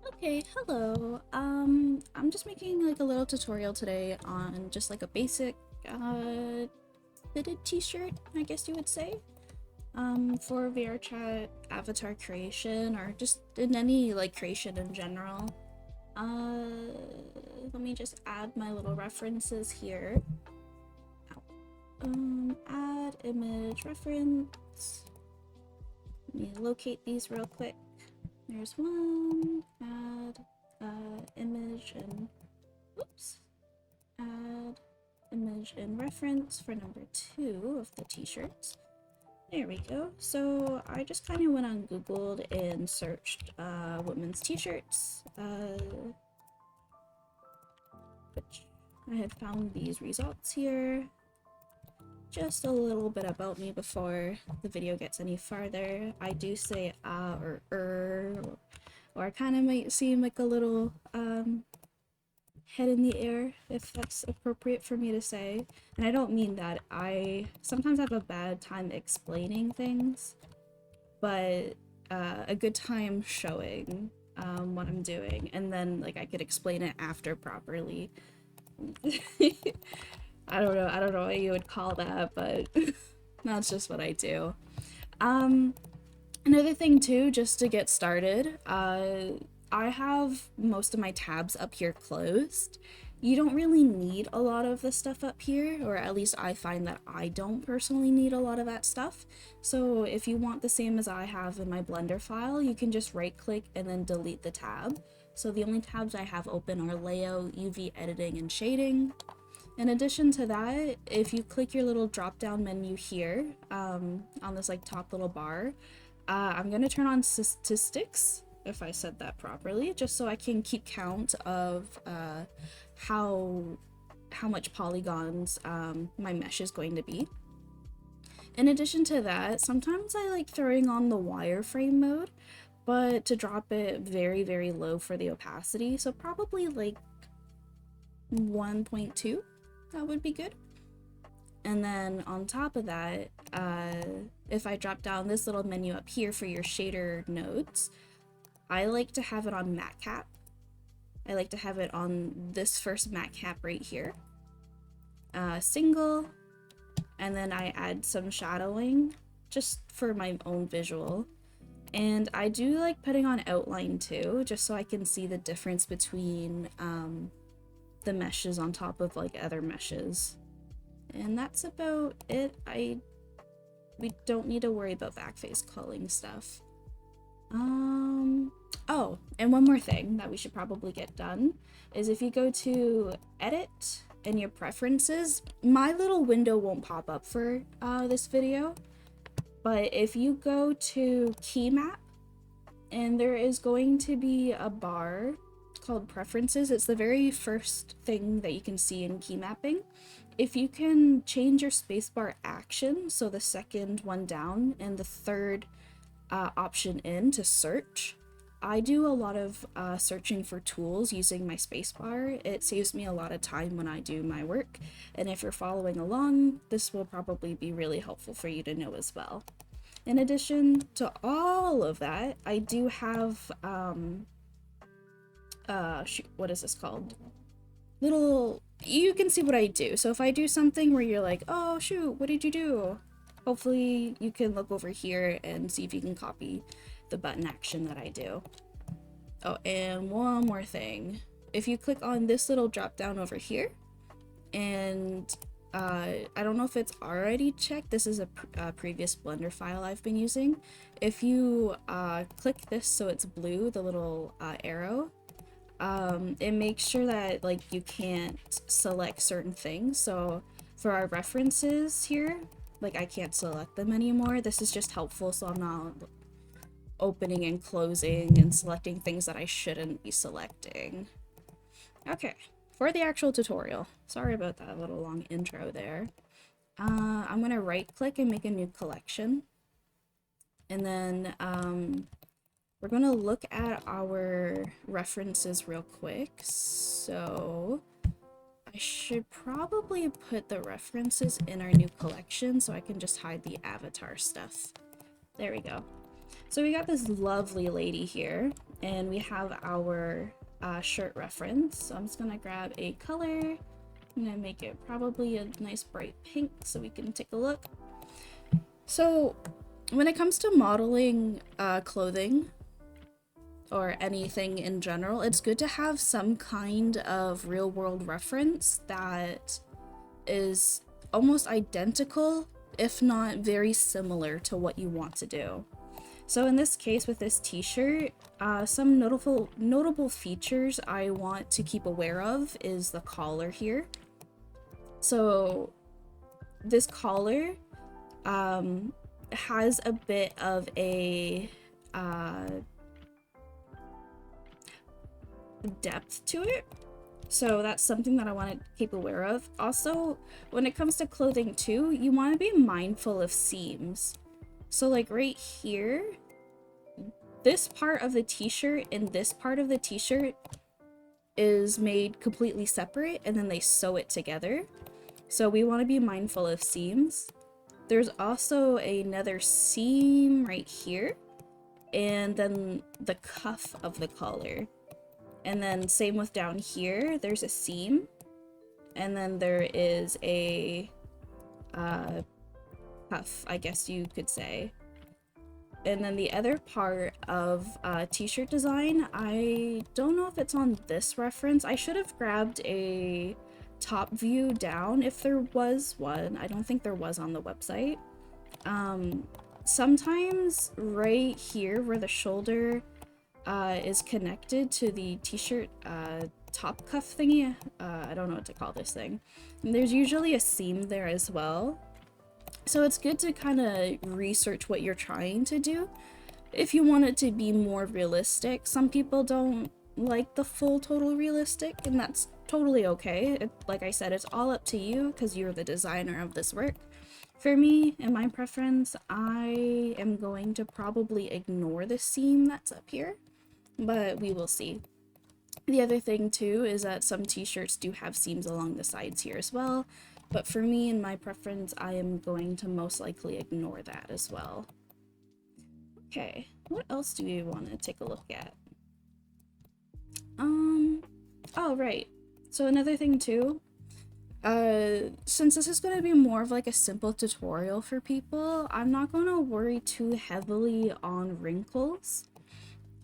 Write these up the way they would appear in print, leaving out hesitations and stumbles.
Okay, hello. I'm just making like a little tutorial today on just like a basic fitted t-shirt, I guess you would say. For VRChat avatar creation or just in any like creation in general. Uh, Let me just add my little references here. Ow. Add image reference. Let me locate these real quick. There's one. Add image and whoops. Add image and reference for number 2 of the t-shirts. There we go. So I just kind of went on Google and searched women's t-shirts, which I had found these results here. Just a little bit about me before the video gets any farther. I do say or I kind of might seem like a little head in the air, if that's appropriate for me to say. And I don't mean that. I sometimes have a bad time explaining things, but a good time showing what I'm doing, and then like I could explain it after properly. I don't know what you would call that, but that's just what I do. Um, Another thing too, just to get started, I have most of my tabs up here closed. You don't really need a lot of the stuff up here, or at least I find that I don't personally need a lot of that stuff. So if you want the same as I have in my Blender file, you can just right click and then delete the tab. So the only tabs I have open are layout, UV editing, and shading. In addition to that, if you click your little drop down menu here on this like top little bar, I'm gonna turn on statistics, if I said that properly, just so I can keep count of how much polygons my mesh is going to be. In addition to that, sometimes I like throwing on the wireframe mode, but to drop it very, very low for the opacity, so probably like 1.2, that would be good. And then on top of that, if I drop down this little menu up here for your shader nodes, I like to have it on matte cap. I like to have it on this first matte cap right here. Single, and then I add some shadowing just for my own visual. And I do like putting on outline too, just so I can see the difference between the meshes on top of like other meshes. And that's about it. We don't need to worry about backface culling stuff. Oh, and one more thing that we should probably get done is if you go to edit and your preferences, my little window won't pop up for this video, but if you go to key map, and there is going to be a bar called preferences. It's the very first thing that you can see in key mapping. If you can change your spacebar action, so the second one down and the third option in to search, I do a lot of searching for tools using my spacebar. It saves me a lot of time when I do my work, and if you're following along, this will probably be really helpful for you to know as well. In addition to all of that, I do have shoot, what is this called? Little, you can see what I do. So if I do something where you're like, oh shoot, what did you do? Hopefully you can look over here and see if you can copy the button action that I do. Oh, and one more thing. If you click on this little drop down over here, and I don't know if it's already checked, this is a previous Blender file I've been using. If you click this so it's blue, the little arrow, it makes sure that like you can't select certain things. So for our references here, like I can't select them anymore. This is just helpful so I'm not opening and closing and selecting things that I shouldn't be selecting. Okay, for the actual tutorial. Sorry about that little long intro there. I'm gonna right click and make a new collection. And then we're gonna look at our references real quick. So I should probably put the references in our new collection so I can just hide the avatar stuff. There we go. So we got this lovely lady here. And we have our shirt reference. So I'm just gonna grab a color. I'm gonna make it probably a nice bright pink so we can take a look. So when it comes to modeling clothing or anything in general, it's good to have some kind of real world reference that is almost identical, if not very similar to what you want to do. So in this case with this t-shirt, some notable features I want to keep aware of is the collar here. So this collar has a bit of a depth to it. So that's something that I want to keep aware of. Also, when it comes to clothing too, you want to be mindful of seams. So like right here, this part of the t-shirt and this part of the t-shirt is made completely separate and then they sew it together. So we want to be mindful of seams. There's also another seam right here and then the cuff of the collar. And then same with down here, there's a seam. And then there is a cuff, I guess you could say. And then the other part of t-shirt design, I don't know if it's on this reference. I should have grabbed a top view down if there was one. I don't think there was on the website. Sometimes right here where the shoulder is connected to the t-shirt top cuff thingy, I don't know what to call this thing. And there's usually a seam there as well. So it's good to kind of research what you're trying to do if you want it to be more realistic. Some people don't like the full total realistic, and that's totally okay. Like I said, it's all up to you because you're the designer of this work. For me and my preference, I am going to probably ignore the seam that's up here, but we will see. The other thing too is that some t-shirts do have seams along the sides here as well. But for me and my preference, I am going to most likely ignore that as well. Okay, what else do we want to take a look at? Oh, right. So another thing too, since this is going to be more of like a simple tutorial for people, I'm not going to worry too heavily on wrinkles.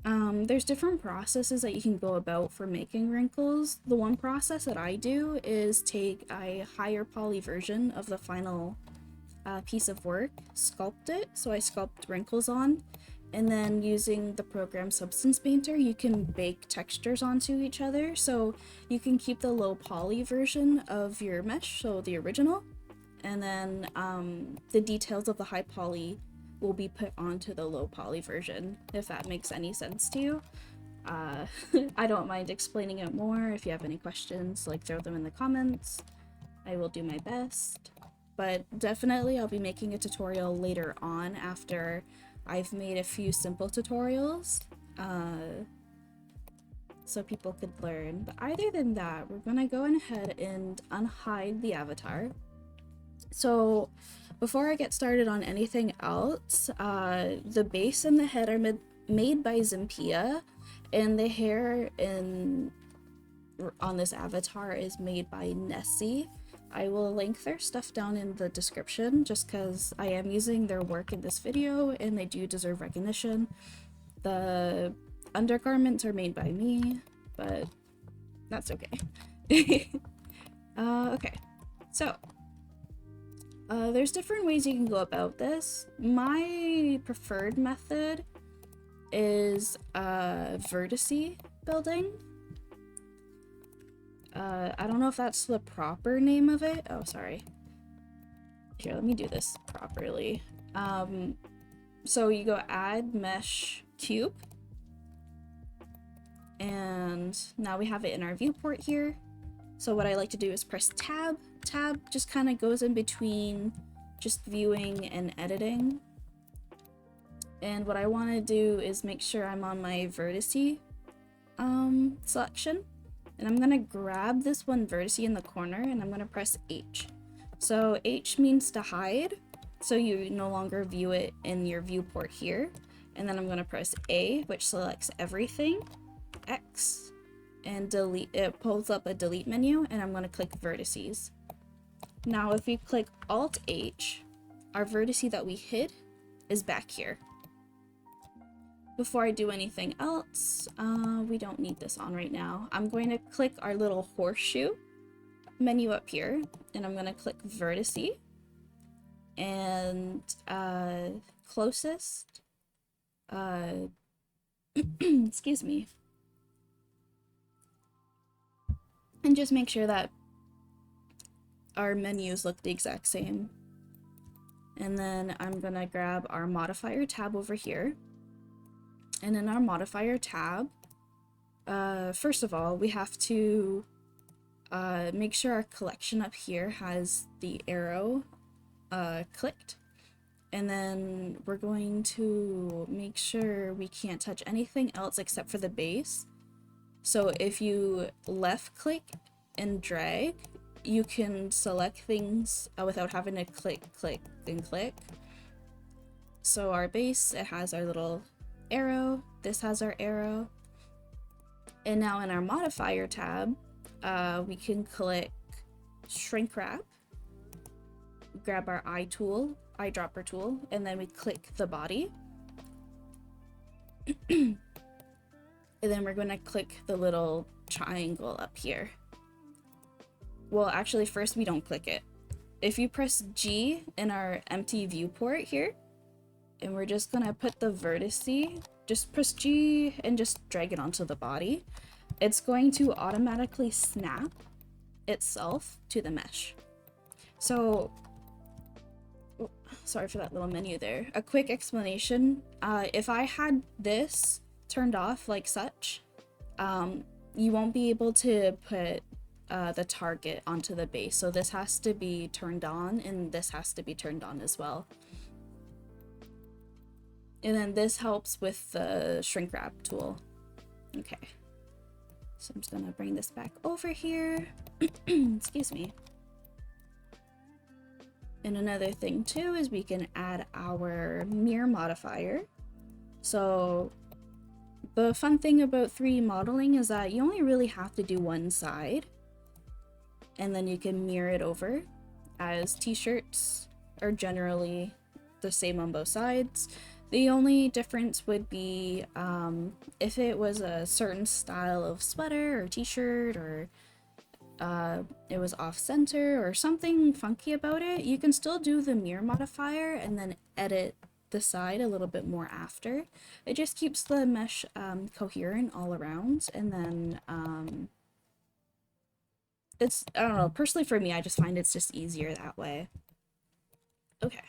There's different processes that you can go about for making wrinkles. The one process that I do is take a higher poly version of the final piece of work, sculpt it, so I sculpt wrinkles on, and then using the program Substance Painter, you can bake textures onto each other, so you can keep the low poly version of your mesh, so the original, and then the details of the high poly will be put onto the low poly version, if that makes any sense to you. I don't mind explaining it more. If you have any questions, like throw them in the comments. I will do my best. But definitely I'll be making a tutorial later on after I've made a few simple tutorials, so people could learn. But other than that, we're gonna go ahead and unhide the avatar. So before I get started on anything else, the base and the head are made by Zimpia, and the hair on this avatar is made by Nessie. I will link their stuff down in the description just because I am using their work in this video and they do deserve recognition. The undergarments are made by me, but that's okay. Okay, so there's different ways you can go about this. My preferred method is vertice building. I don't know if that's the proper name of it. Oh, sorry. Here, let me do this properly. So you go add mesh cube. And now we have it in our viewport here. So what I like to do is press tab. Tab just kind of goes in between just viewing and editing. And what I want to do is make sure I'm on my vertice selection. And I'm going to grab this one vertice in the corner and I'm going to press H. So H means to hide, so you no longer view it in your viewport here. and then I'm going to press A, which selects everything, X, and delete. It pulls up a delete menu, and I'm going to click vertices. Now if we click Alt H, our vertice that we hid is back here. Before I do anything else, we don't need this on right now. I'm going to click our little horseshoe menu up here, and I'm going to click vertice, and closest, excuse me, and just make sure that our menus look the exact same. And then I'm gonna grab our modifier tab over here, and in our modifier tab, first of all, we have to make sure our collection up here has the arrow clicked, and then we're going to make sure we can't touch anything else except for the base. So if you left click and drag, you can select things without having to click, click, and click. So our base, it has our little arrow, this has our arrow, and now in our modifier tab, we can click shrink wrap, grab our eyedropper tool, and then we click the body. And then we're going to click the little triangle up here. Well, actually, first we don't click it. If you press G in our empty viewport here, and we're just going to put the vertice, just press G and just drag it onto the body, it's going to automatically snap itself to the mesh. So, sorry for that little menu there. A quick explanation. If I had this turned off like such, you won't be able to put the target onto the base. So this has to be turned on, and this has to be turned on as well. And then this helps with the shrink wrap tool. Okay. So I'm just gonna bring this back over here. Excuse me. And another thing too is we can add our mirror modifier. So the fun thing about 3D modeling is that you only really have to do one side, and then you can mirror it over, as t-shirts are generally the same on both sides. The only difference would be if it was a certain style of sweater or t-shirt, or it was off-center or something funky about it, you can still do the mirror modifier and then edit the side a little bit more after. It just keeps the mesh coherent all around, and then it's, I don't know, personally for me, I just find it's just easier that way. Okay,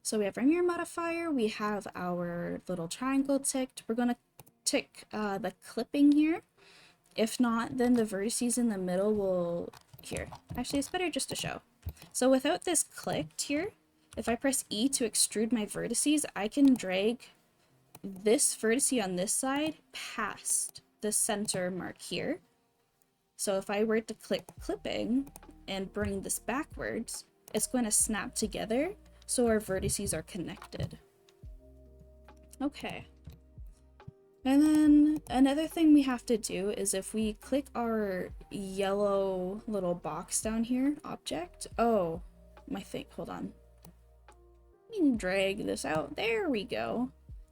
so we have our mirror modifier, we have our little triangle ticked. We're gonna tick the clipping here. If not, then the vertices in the middle will, here, actually it's better just to show. So without this clicked here, if I press E to extrude my vertices, I can drag this vertice on this side past the center mark here. So if I were to click clipping and bring this backwards, it's going to snap together so our vertices are connected. Okay. And then another thing we have to do is if we click our yellow little box down here, object, oh, my thing, hold on. Let me drag this out. There we go.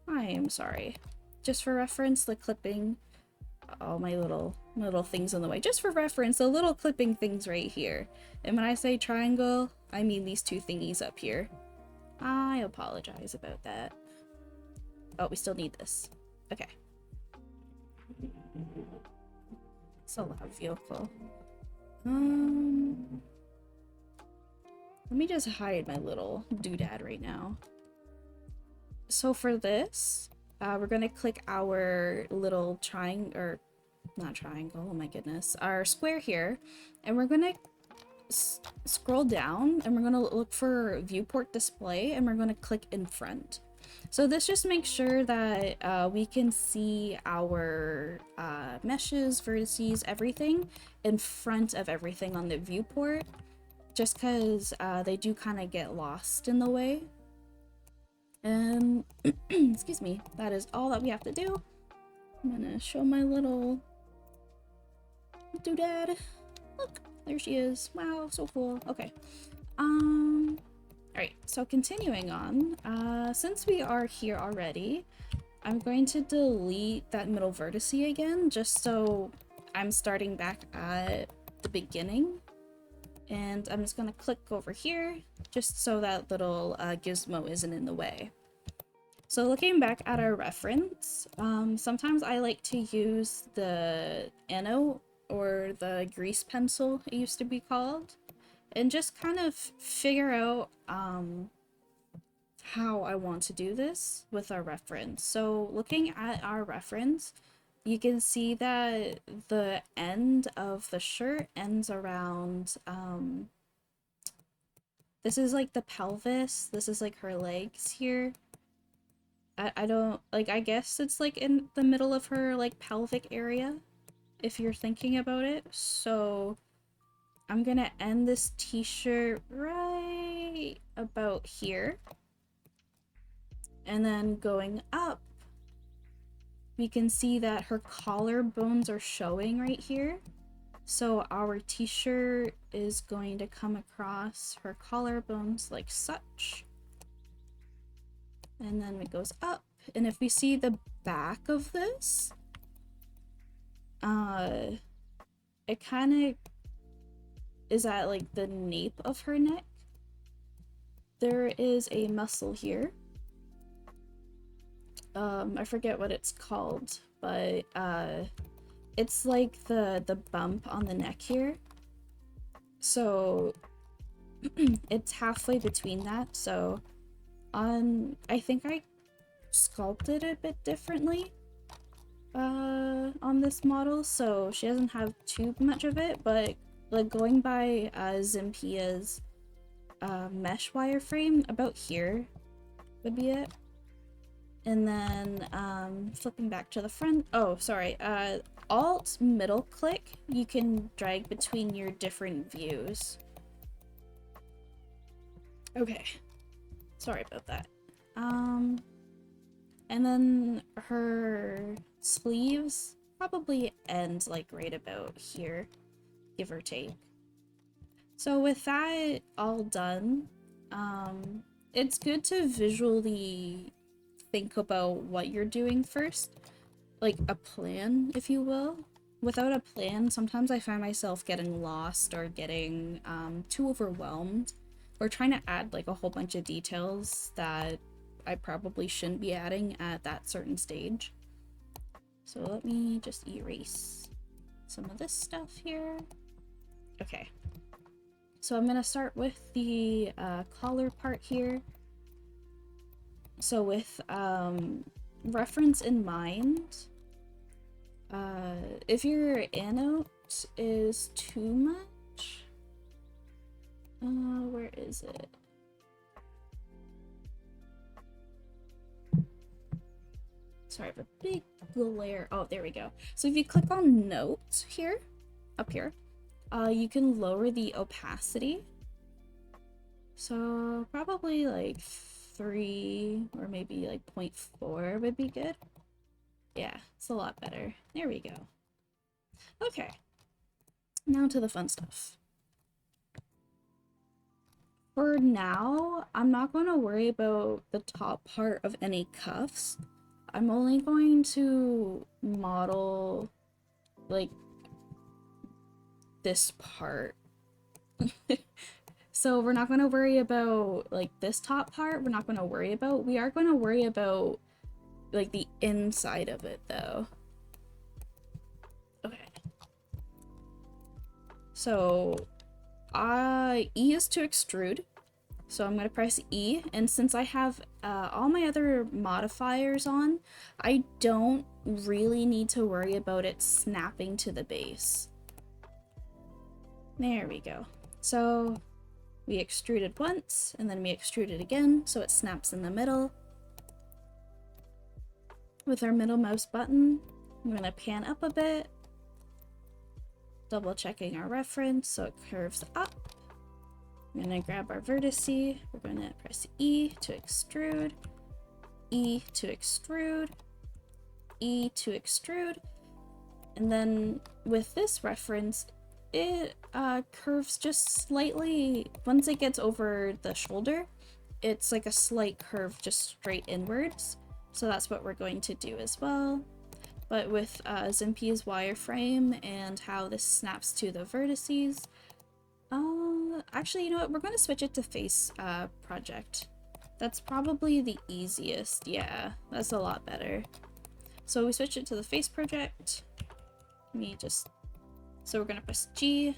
I am sorry. Just for reference, the clipping, oh, my little things in the way. Just for reference, the little clipping things right here. And when I say triangle, I mean these two thingies up here. I apologize about that. Oh, we still need this. Okay. It's a loud vehicle. Let me just hide my little doodad right now. So for this, we're gonna click our little triangle, or not triangle, oh my goodness, our square here, and we're gonna scroll down, and we're gonna look for viewport display, and we're gonna click in front. So this just makes sure that we can see our meshes, vertices, everything in front of everything on the viewport, just because they do kind of get lost in the way. And excuse me, that is all that we have to do. I'm gonna show my little doodad. Look, there she is. Wow, so cool. Okay. Alright, so continuing on, since we are here already, I'm going to delete that middle vertex again, just so I'm starting back at the beginning. And I'm just gonna click over here, just so that little gizmo isn't in the way. So looking back at our reference, sometimes I like to use the Ano, or the grease pencil it used to be called, and just kind of figure out how I want to do this with our reference. So looking at our reference, you can see that the end of the shirt ends around, this is like the pelvis, this is like her legs here. I don't, like, I guess it's like in the middle of her like pelvic area, if you're thinking about it. So I'm gonna end this t-shirt right about here. And then going up, we can see that her collarbones are showing right here. So our t-shirt is going to come across her collarbones like such. And then it goes up. And if we see the back of this, it kind of is at like the nape of her neck. There is a muscle here. I forget what it's called, but it's like the bump on the neck here. So it's halfway between that. So I think I sculpted it a bit differently on this model, so she doesn't have too much of it, but like going by Zimpia's mesh wireframe, about here would be it. And then flipping back to the front, oh sorry, Alt middle click, you can drag between your different views. Okay, sorry about that. And then her sleeves probably end like right about here, give or take. So with that all done, it's good to visually think about what you're doing first, like a plan, if you will. Without a plan, sometimes I find myself getting lost or getting too overwhelmed, or trying to add like a whole bunch of details that I probably shouldn't be adding at that certain stage. So let me just erase some of this stuff here. Okay. So I'm gonna start with the collar part here. So with reference in mind, if your anote is too much, where is it? Sorry, I have a big glare. Oh, there we go. So if you click on note here, up here, you can lower the opacity. So probably like 3 or maybe like 0.4 would be good. Yeah, it's a lot better. There we go. Okay, now to the fun stuff. For now, I'm not going to worry about the top part of any cuffs. I'm only going to model like this part. So we're not going to worry about like this top part. We're not going to worry about. We are going to worry about like the inside of it though. Okay. So E is to extrude. So I'm going to press E, and since I have all my other modifiers on, I don't really need to worry about it snapping to the base. There we go. So we extruded once, and then we extruded again, so it snaps in the middle. With our middle mouse button, I'm going to pan up a bit, double checking our reference so it curves up. I'm going to grab our vertice, we're going to press E to extrude, E to extrude, E to extrude, and then with this reference, it curves just slightly. Once it gets over the shoulder, it's like a slight curve just straight inwards. So that's what we're going to do as well. But with Zimpi's wireframe and how this snaps to the vertices, actually, you know what? We're going to switch it to face project. That's probably the easiest. Yeah, that's a lot better. So we switch it to the face project. So we're going to press G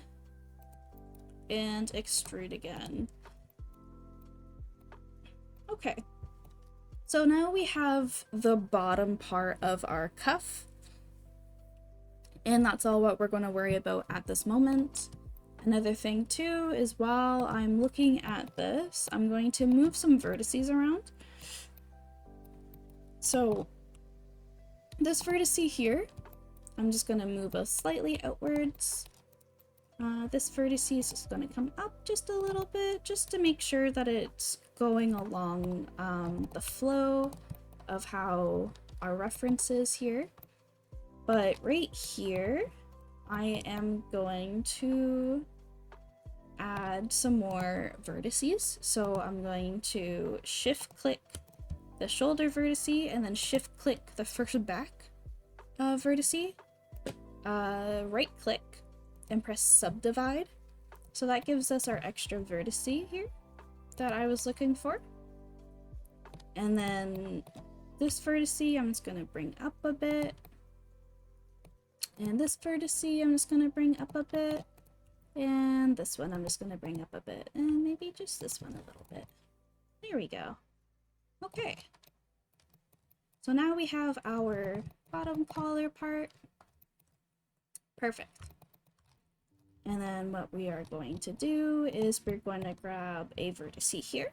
and extrude again. Okay. So now we have the bottom part of our cuff. And that's all what we're going to worry about at this moment. Another thing too is while I'm looking at this, I'm going to move some vertices around. So this vertex here, I'm just going to move us slightly outwards. This vertex is just going to come up just a little bit, just to make sure that it's going along the flow of how our reference is here. But right here, I am going to add some more vertices. So I'm going to shift click the shoulder vertex and then shift click the first back vertex. Right click and press subdivide. So that gives us our extra vertex here that I was looking for. And then this vertex I'm just going to bring up a bit. And this vertex I'm just going to bring up a bit. And this one I'm just going to bring up a bit. And maybe just this one a little bit. There we go. Okay. So now we have our bottom collar part. Perfect. And then what we are going to do is we're going to grab a vertex here.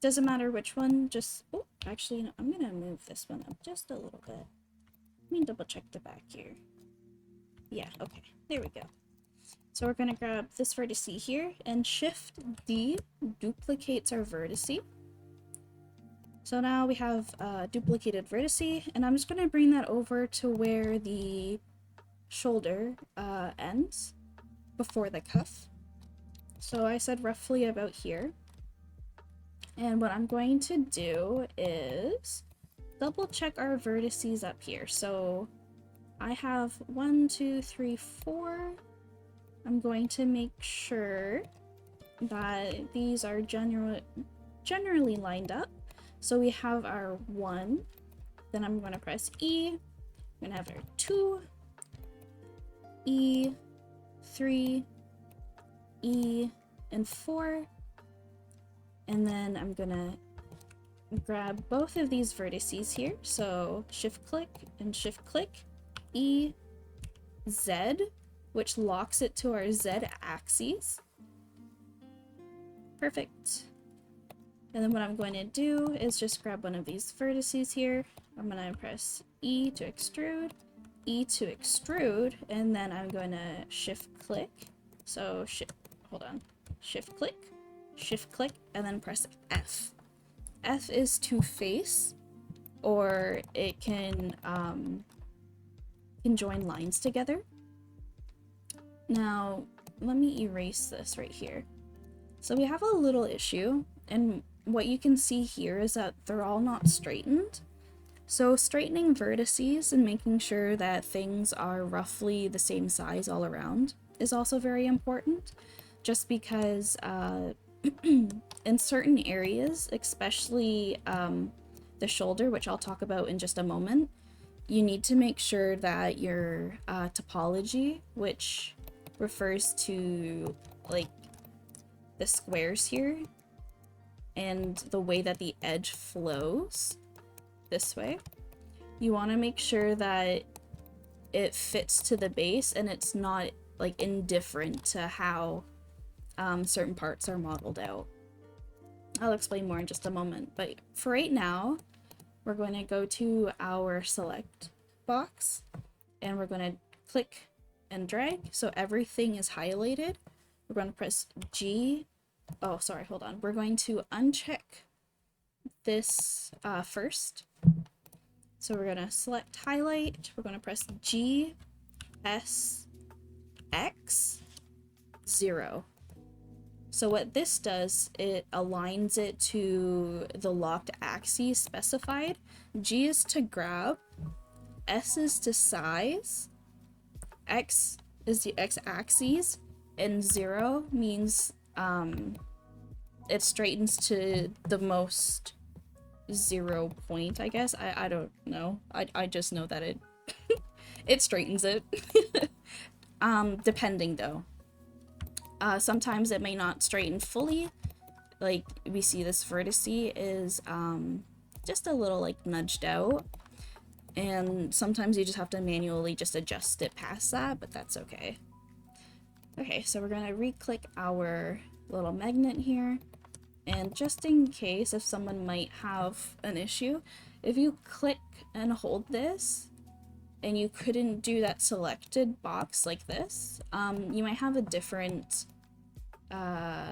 Doesn't matter which one, just, oh, actually, no, I'm going to move this one up just a little bit. Let me double check the back here. Yeah, okay, there we go. So we're going to grab this vertex here, and Shift D duplicates our vertex. So now we have a duplicated vertex, and I'm just going to bring that over to where the shoulder ends before the cuff. So I said roughly about here. And what I'm going to do is double check our vertices up here. So I have 1, 2, 3, 4. I'm going to make sure that these are generally lined up. So we have our 1, then I'm going to press E. I'm going to have our 2, E, 3, E, and 4. And then I'm gonna grab both of these vertices here. So shift click and shift click, E, Z, which locks it to our Z axis. Perfect. And then what I'm going to do is just grab one of these vertices here. I'm gonna press E to extrude, E to extrude, and then I'm going to shift click. So shift click, and then press F. F is to face, or it can join lines together. Now, let me erase this right here. So we have a little issue, and what you can see here is that they're all not straightened. So straightening vertices and making sure that things are roughly the same size all around is also very important, just because in certain areas, especially the shoulder, which I'll talk about in just a moment, you need to make sure that your topology, which refers to like the squares here and the way that the edge flows this way, you want to make sure that it fits to the base and it's not like indifferent to how certain parts are modeled out. I'll explain more in just a moment, but for right now, we're going to go to our select box and we're going to click and drag so everything is highlighted. We're going to press G. Oh, sorry, hold on. We're going to uncheck this first. So we're gonna select highlight, we're gonna press G, S, X, 0. So what this does, it aligns it to the locked axes specified. G is to grab, S is to size, X is the X axis, and 0 means it straightens to the most 0 point, I guess. I don't know. I just know that it it straightens it. Depending though. Sometimes it may not straighten fully. Like we see this vertice is just a little like nudged out. And sometimes you just have to manually just adjust it past that, but that's okay. Okay, so we're gonna re-click our little magnet here. And just in case if someone might have an issue, if you click and hold this, and you couldn't do that selected box like this, you might have a different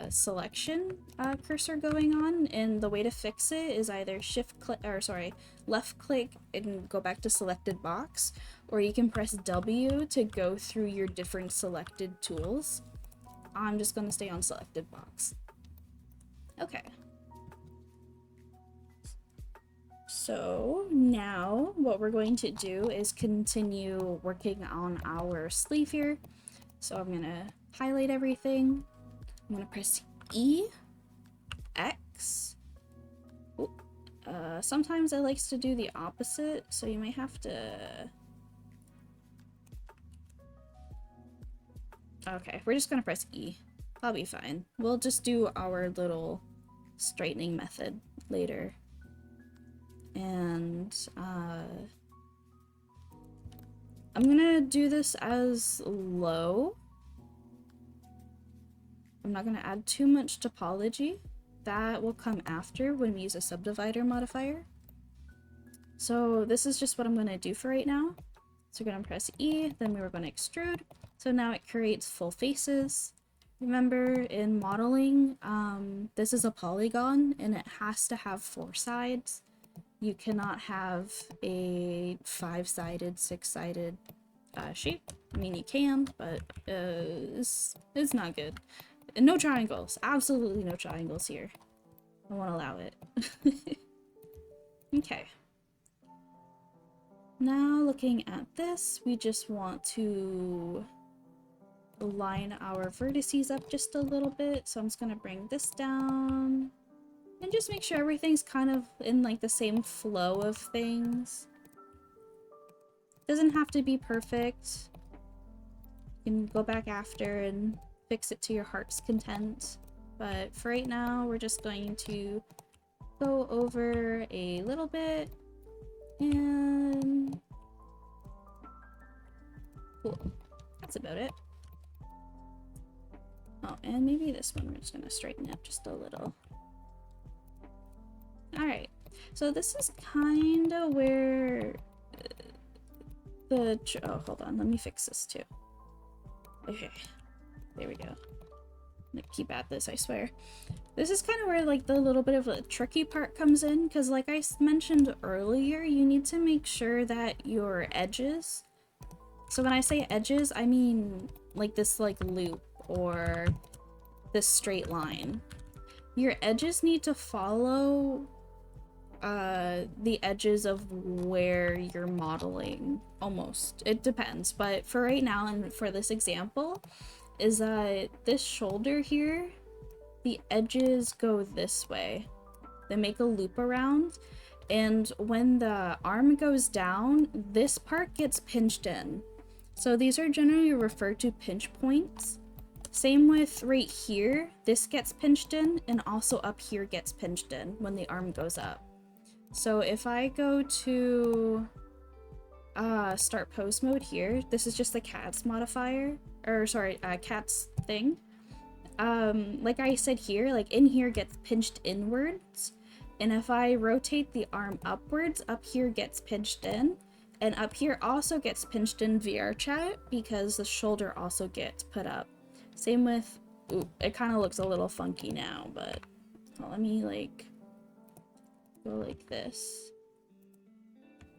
selection cursor going on, and the way to fix it is either left click and go back to selected box, or you can press W to go through your different selected tools. I'm just gonna stay on selected box. Okay. So now what we're going to do is continue working on our sleeve here. So I'm gonna highlight everything. I'm gonna press E, X. Sometimes it likes to do the opposite, so you may have to... Okay, we're just gonna press E. I'll be fine. We'll just do our little straightening method later. And I'm gonna do this as low. I'm not gonna add too much topology. That will come after when we use a subdivider modifier. So this is just what I'm gonna do for right now. So we're gonna press E, then we were gonna extrude. So now it creates full faces. Remember, in modeling, this is a polygon and it has to have 4 sides. You cannot have a 5-sided, 6-sided shape. I mean, you can, but it's not good. And no triangles. Absolutely no triangles here. I won't allow it. Okay. Now looking at this, we just want to line our vertices up just a little bit. So I'm just gonna bring this down and just make sure everything's kind of in like the same flow of things. Doesn't have to be perfect. You can go back after and fix it to your heart's content. But for right now, we're just going to go over a little bit and cool. That's about it. Oh, and maybe this one we're just gonna straighten up just a little. Alright, so this is kind of where oh, hold on, let me fix this too. Okay, there we go. I'm gonna keep at this, I swear. This is kind of where like the little bit of a tricky part comes in, because like I mentioned earlier, you need to make sure that your edges, so when I say edges, I mean like this like loop or this straight line. Your edges need to follow the edges of where you're modeling, almost. It depends, but for right now and for this example, is that this shoulder here, the edges go this way. They make a loop around, and when the arm goes down, this part gets pinched in. So these are generally referred to pinch points. Same with right here, this gets pinched in, and also up here gets pinched in when the arm goes up. So if I go to start pose mode here, this is just the cat's modifier, or sorry, cat's thing. Like I said here, like in here gets pinched inwards, and if I rotate the arm upwards, up here gets pinched in, and up here also gets pinched in VRChat because the shoulder also gets put up. Same with, ooh, it kind of looks a little funky now, but well, let me like go like this.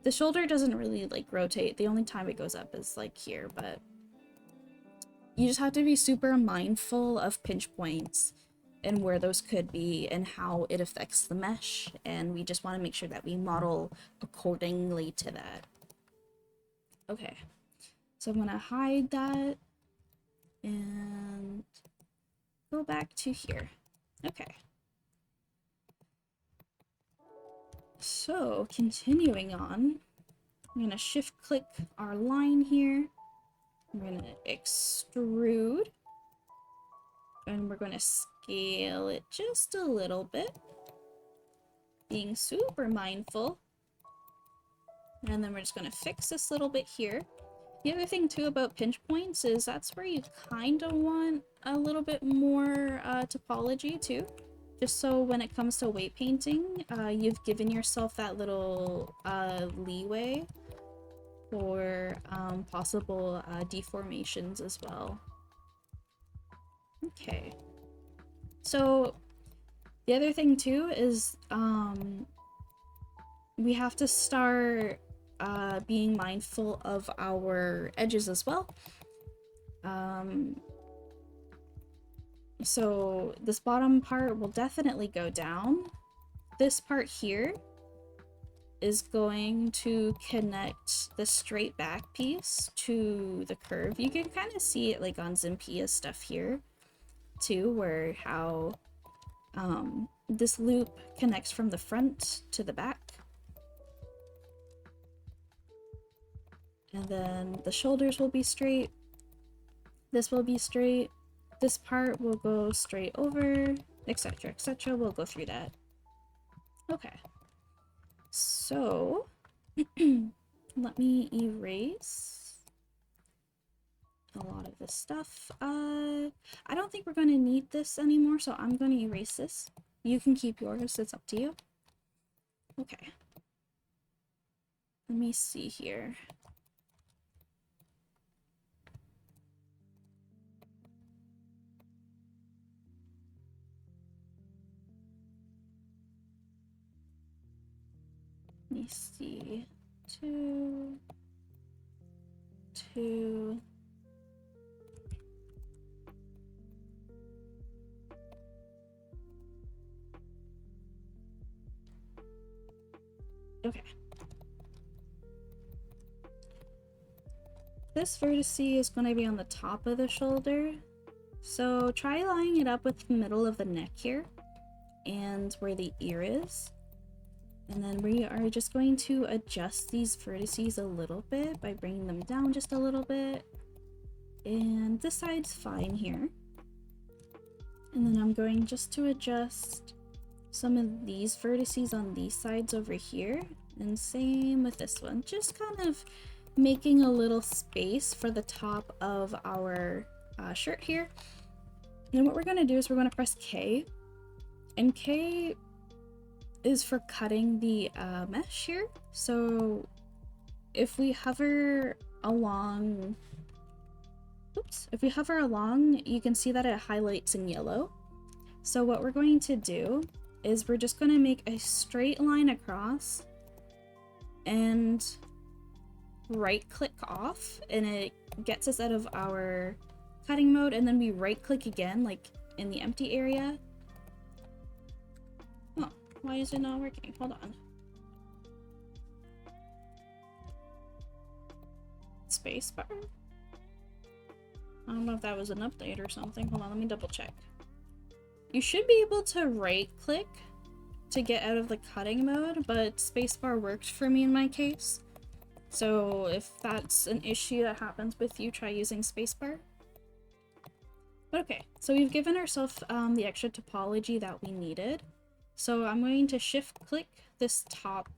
The shoulder doesn't really like rotate. The only time it goes up is like here, but you just have to be super mindful of pinch points and where those could be and how it affects the mesh, and we just want to make sure that we model accordingly to that. Okay, so I'm gonna hide that and go back to here. Okay. So, continuing on, I'm gonna shift click our line here. We're gonna extrude. And we're gonna scale it just a little bit. Being super mindful. And then we're just gonna fix this little bit here. The other thing too about pinch points is that's where you kind of want a little bit more topology too. Just so when it comes to weight painting, you've given yourself that little leeway for possible deformations as well. Okay. So the other thing too is we have to start being mindful of our edges as well. So this bottom part will definitely go down. This part here is going to connect the straight back piece to the curve. You can kind of see it like on Zimpia's stuff here too, where how this loop connects from the front to the back. And then the shoulders will be straight. This will be straight. This part will go straight over, etc., etc. We'll go through that. Okay. So, let me erase a lot of this stuff. I don't think we're going to need this anymore, so I'm going to erase this. You can keep yours, it's up to you. Okay. Let me see here. Let me see. Two. Okay. This vertex is going to be on the top of the shoulder. So try lining it up with the middle of the neck here and where the ear is. And then we are just going to adjust these vertices a little bit by bringing them down just a little bit. And this side's fine here. And then I'm going just to adjust some of these vertices on these sides over here. And same with this one. Just kind of making a little space for the top of our shirt here. And what we're going to do is we're going to press K. And K is for cutting the mesh here. So if we hover along, if we hover along, you can see that it highlights in yellow. So what we're going to do is we're just going to make a straight line across and right click off, and it gets us out of our cutting mode, and then we right click again, like in the empty area. Oh, why is it not working? Hold on. Spacebar? I don't know if that was an update or something. Hold on, let me double check. You should be able to right click to get out of the cutting mode, but spacebar worked for me in my case. So if that's an issue that happens with you, try using spacebar. Okay, so we've given ourselves the extra topology that we needed. So I'm going to shift click this top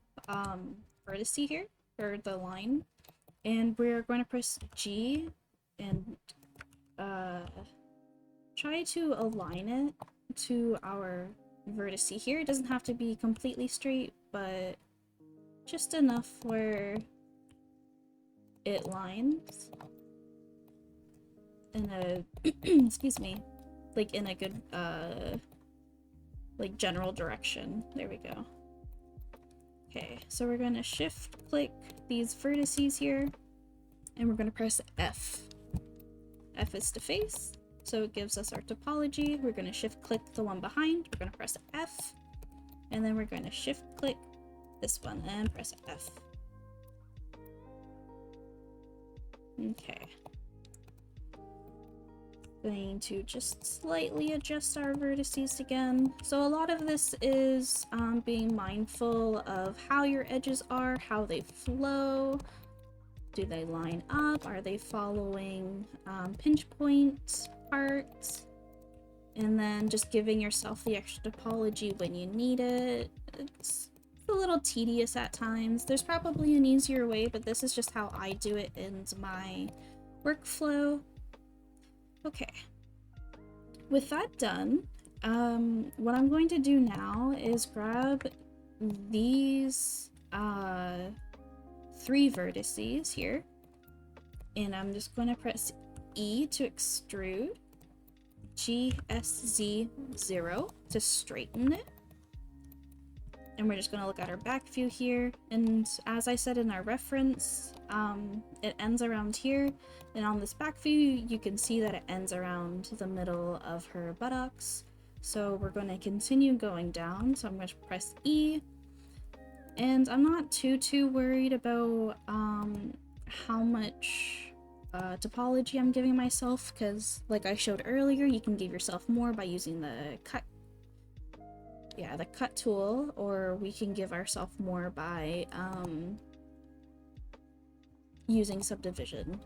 vertex here, or the line, and we're going to press G and try to align it to our vertex here. It doesn't have to be completely straight, but just enough where it lines in a excuse me, like in a good like general direction. There we go. Okay, so we're going to shift click these vertices here, and we're going to press F. F is to face, so it gives us our topology. We're going to shift click the one behind, we're going to press F, and then we're going to shift click this one and press F. Okay. Going to just slightly adjust our vertices again. So a lot of this is being mindful of how your edges are, how they flow. Do they line up? Are they following pinch point parts? And then just giving yourself the extra topology when you need it. It's a little tedious at times. There's probably an easier way, but this is just how I do it in my workflow. Okay. With that done, what I'm going to do now is grab these 3 vertices here, and I'm just going to press E to extrude, GSZ0 to straighten it. And we're just going to look at our back view here, and as I said in our reference, it ends around here, and on this back view you can see that it ends around the middle of her buttocks. So we're going to continue going down, so I'm going to press E, and I'm not too worried about how much topology I'm giving myself, because like I showed earlier, you can give yourself more by using the cut tool, or we can give ourselves more by using subdivision.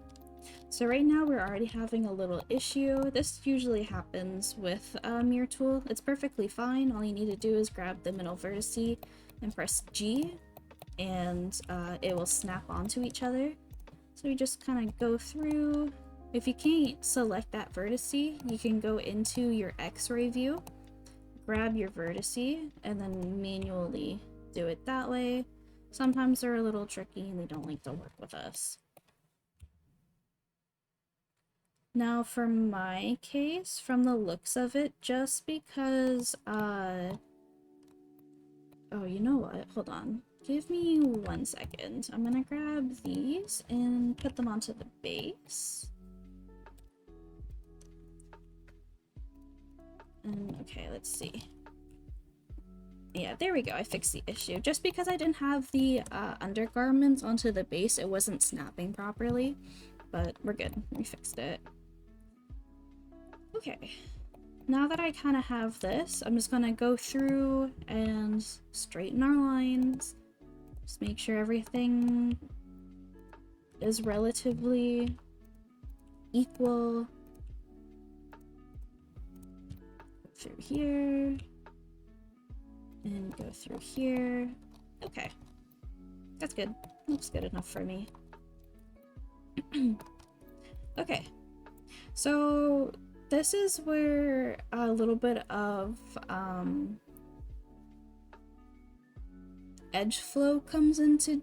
So right now we're already having a little issue. This usually happens with a mirror tool. It's perfectly fine. All you need to do is grab the middle vertice and press G, and it will snap onto each other. So you just kind of go through. If you can't select that vertice, you can go into your X-ray view, grab your vertice, and then manually do it that way. Sometimes they're a little tricky and they don't like to work with us. Now for my case, from the looks of it, just because, oh, you know what? Hold on. Give me 1 second. I'm gonna grab these and put them onto the base. And okay, let's see. Yeah, there we go. I fixed the issue. Just because I didn't have the undergarments onto the base, it wasn't snapping properly. But we're good. We fixed it. Okay. Now that I kind of have this, I'm just going to go through and straighten our lines. Just make sure everything is relatively equal. Go through here. And go through here. Okay. That's good. Looks good enough for me. Okay. So this is where a little bit of edge flow comes into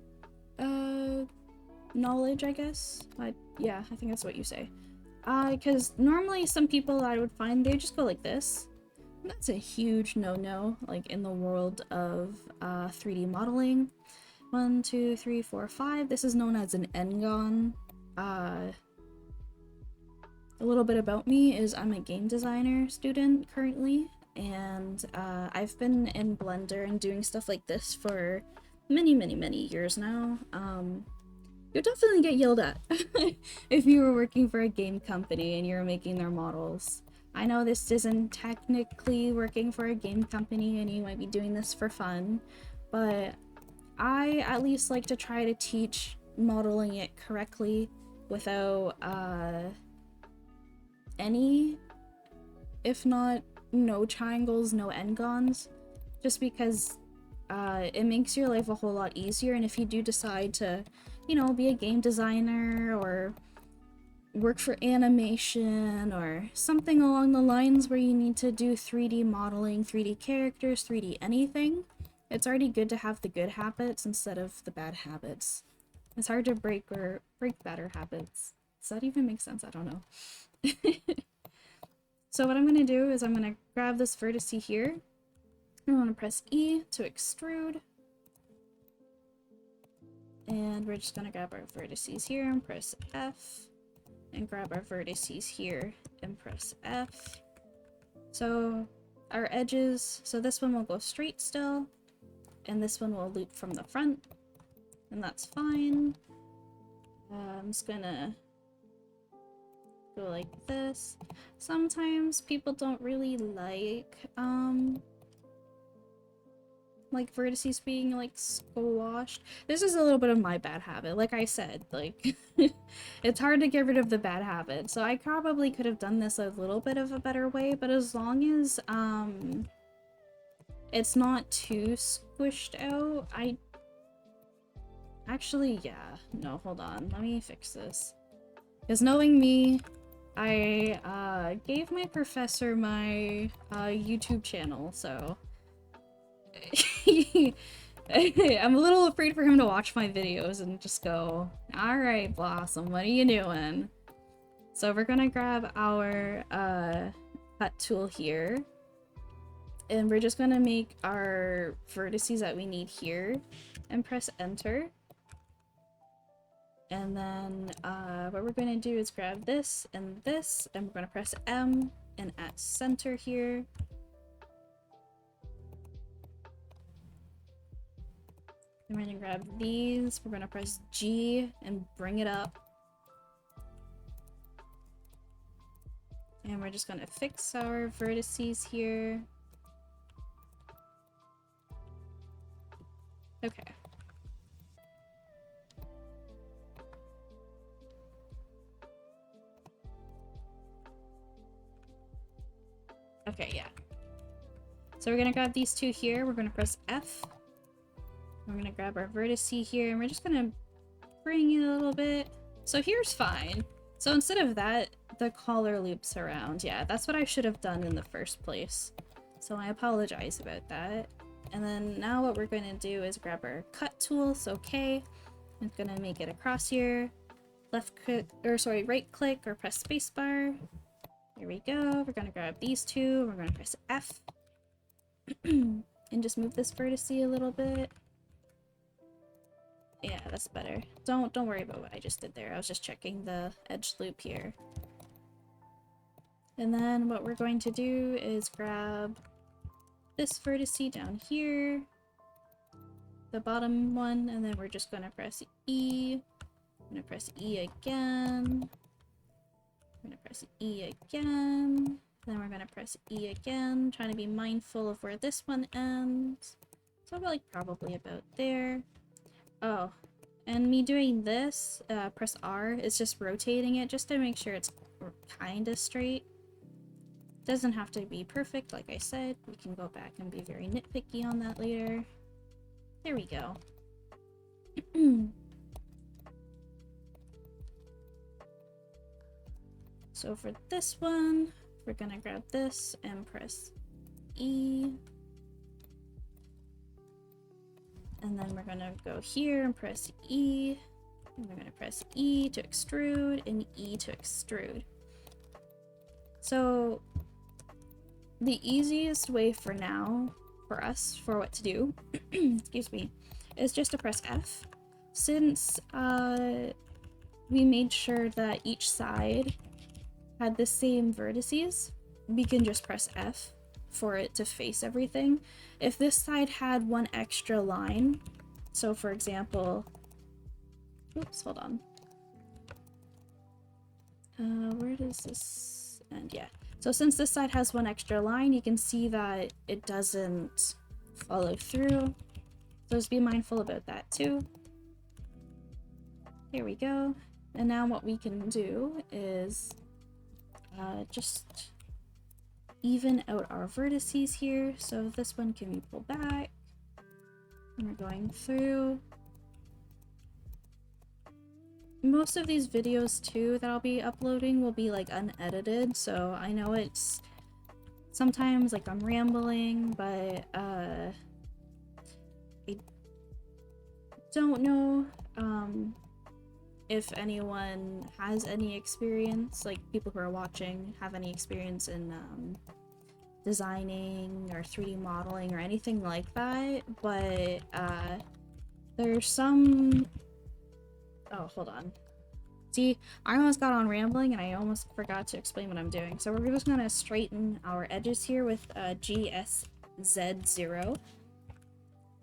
knowledge, I guess. Yeah, I think that's what you say. Because normally some people I would find, they just go like this. And that's a huge no-no, like in the world of 3D modeling. 1, 2, 3, 4, 5. This is known as an N-gon. A little bit about me is I'm a game designer student currently, and I've been in Blender and doing stuff like this for many years now. You'll definitely get yelled at if you were working for a game company and you're making their models. I know this isn't technically working for a game company and you might be doing this for fun, but I at least like to try to teach modeling it correctly without any, if not no triangles, no n-gons, just because it makes your life a whole lot easier. And if you do decide to, you know, be a game designer or work for animation or something along the lines where you need to do 3D modeling, 3D characters, 3D anything, it's already good to have the good habits instead of the bad habits. It's hard to break better habits. Does that even make sense? I don't know. So what I'm going to do is I'm going to grab this vertice here. I'm going to press E to extrude. And we're just gonna grab our vertices here and press F. And grab our vertices here and press F. So our edges, so this one will go straight still, and this one will loop from the front, and that's fine. I'm just gonna go like this. Sometimes people don't really like vertices being like squashed. This is a little bit of my bad habit. Like I said, like it's hard to get rid of the bad habit. So I probably could have done this a little bit of a better way, but as long as it's not too squished out, yeah, no, hold on. Let me fix this. Because knowing me, I gave my professor my YouTube channel, so I'm a little afraid for him to watch my videos and just go, alright, Blossom, what are you doing? So we're gonna grab our cut tool here, and we're just gonna make our vertices that we need here and press enter. And then what we're gonna do is grab this, and we're gonna press M and at center here. And we're gonna grab these, we're gonna press G and bring it up. And we're just gonna fix our vertices here. Okay. Okay, yeah. So we're gonna grab these two here, we're gonna press F. We're gonna grab our vertice here, and we're just gonna bring it a little bit. So here's fine. So instead of that, the collar loops around. Yeah, that's what I should have done in the first place. So I apologize about that. And then now what we're gonna do is grab our cut tool, so okay. I'm gonna make it across here. Right click or press spacebar. Here we go. We're gonna grab these two, we're gonna press F. And just move this vertice a little bit. Yeah, that's better. Don't worry about what I just did there. I was just checking the edge loop here. And then what we're going to do is grab this vertice down here, the bottom one, and then we're just gonna press E. I'm gonna press E again. I'm gonna press E again. Then we're gonna press E again, trying to be mindful of where this one ends. So like probably about there. Oh, and me doing this, press R, is just rotating it just to make sure it's kind of straight. Doesn't have to be perfect, like I said. We can go back and be very nitpicky on that later. There we go. So for this one, we're gonna grab this and press E. And then we're gonna go here and press E. And we're gonna press E to extrude and E to extrude. So the easiest way for now, for us, for what to do, excuse me, is just to press F. Since we made sure that each side had the same vertices, we can just press F for it to face everything. If this side had one extra line, so for example, oops, hold on. Where does this end? Yeah. So since this side has one extra line, you can see that it doesn't follow through. So just be mindful about that too. Here we go. And now what we can do is just even out our vertices here. So this one can be pulled back. And we're going through. Most of these videos too that I'll be uploading will be like unedited, so I know it's sometimes like I'm rambling, but I don't know if anyone has any experience, like people who are watching have any experience in designing or 3D modeling or anything like that, but there's some Oh, hold on. See, I almost got on rambling and I almost forgot to explain what I'm doing. So we're just gonna straighten our edges here with GSZ0.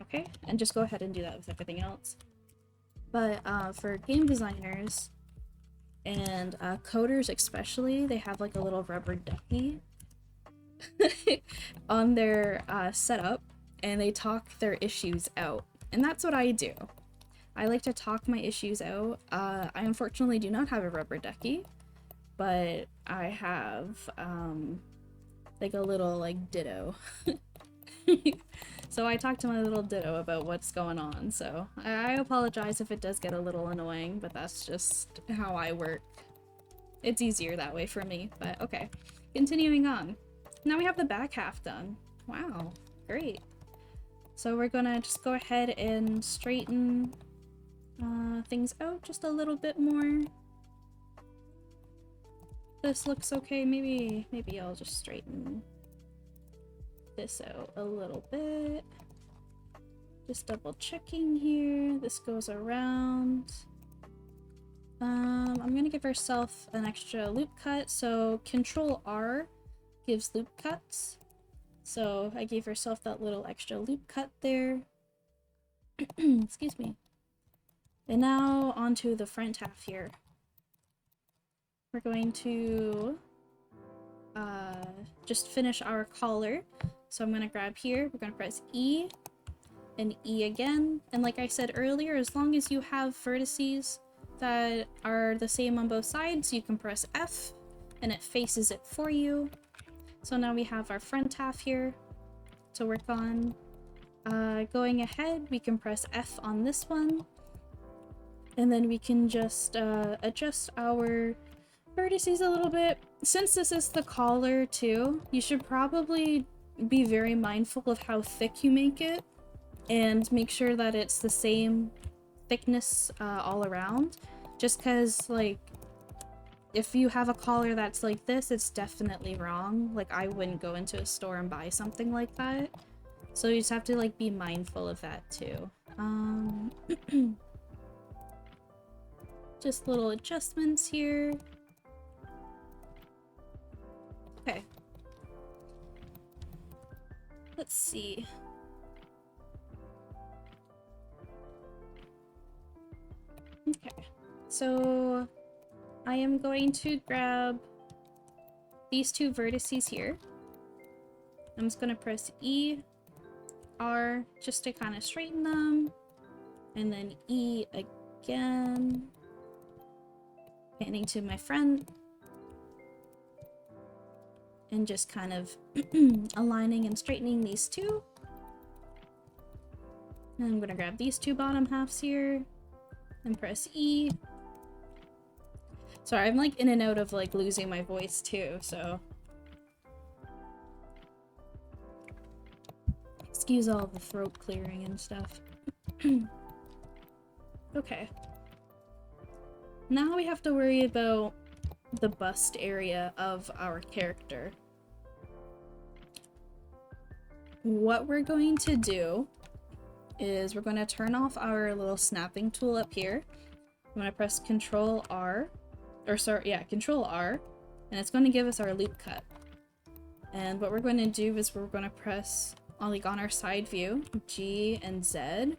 Okay, and just go ahead and do that with everything else. But for game designers and coders especially, they have like a little rubber ducky on their setup, and they talk their issues out. And that's what I do. I like to talk my issues out. I unfortunately do not have a rubber ducky, but I have like a little like ditto. So I talk to my little ditto about what's going on. So I apologize if it does get a little annoying, but that's just how I work. It's easier that way for me, but okay. Continuing on. Now we have the back half done. Wow, great. So we're gonna just go ahead and straighten things out just a little bit more. This looks okay. Maybe I'll just straighten this out a little bit. Just double checking here. This goes around. I'm gonna give ourselves an extra loop cut. So Control R gives loop cuts. So I gave herself that little extra loop cut there. Excuse me. And now onto the front half here. We're going to just finish our collar. So I'm going to grab here, we're going to press E and E again. And like I said earlier, as long as you have vertices that are the same on both sides, you can press F and it faces it for you. So now we have our front half here to work on. Going ahead, we can press F on this one. And then we can just adjust our vertices a little bit. Since this is the collar too, you should probably be very mindful of how thick you make it and make sure that it's the same thickness all around. Just because, like, if you have a collar that's like this, it's definitely wrong. Like, I wouldn't go into a store and buy something like that. So you just have to, like, be mindful of that too. Just little adjustments here. Okay. Let's see. Okay. So I am going to grab these two vertices here. I'm just going to press E, R, just to kind of straighten them. And then E again. Panning to my front. And just kind of aligning and straightening these two. And I'm gonna grab these two bottom halves here and press E. Sorry, I'm like in and out of like losing my voice too, so excuse all the throat clearing and stuff. Okay. Now we have to worry about the bust area of our character. What we're going to do is we're going to turn off our little snapping tool up here. I'm going to press Control R, or sorry, yeah, Control R, and it's going to give us our loop cut. And what we're going to do is we're going to press on our side view, G and Z.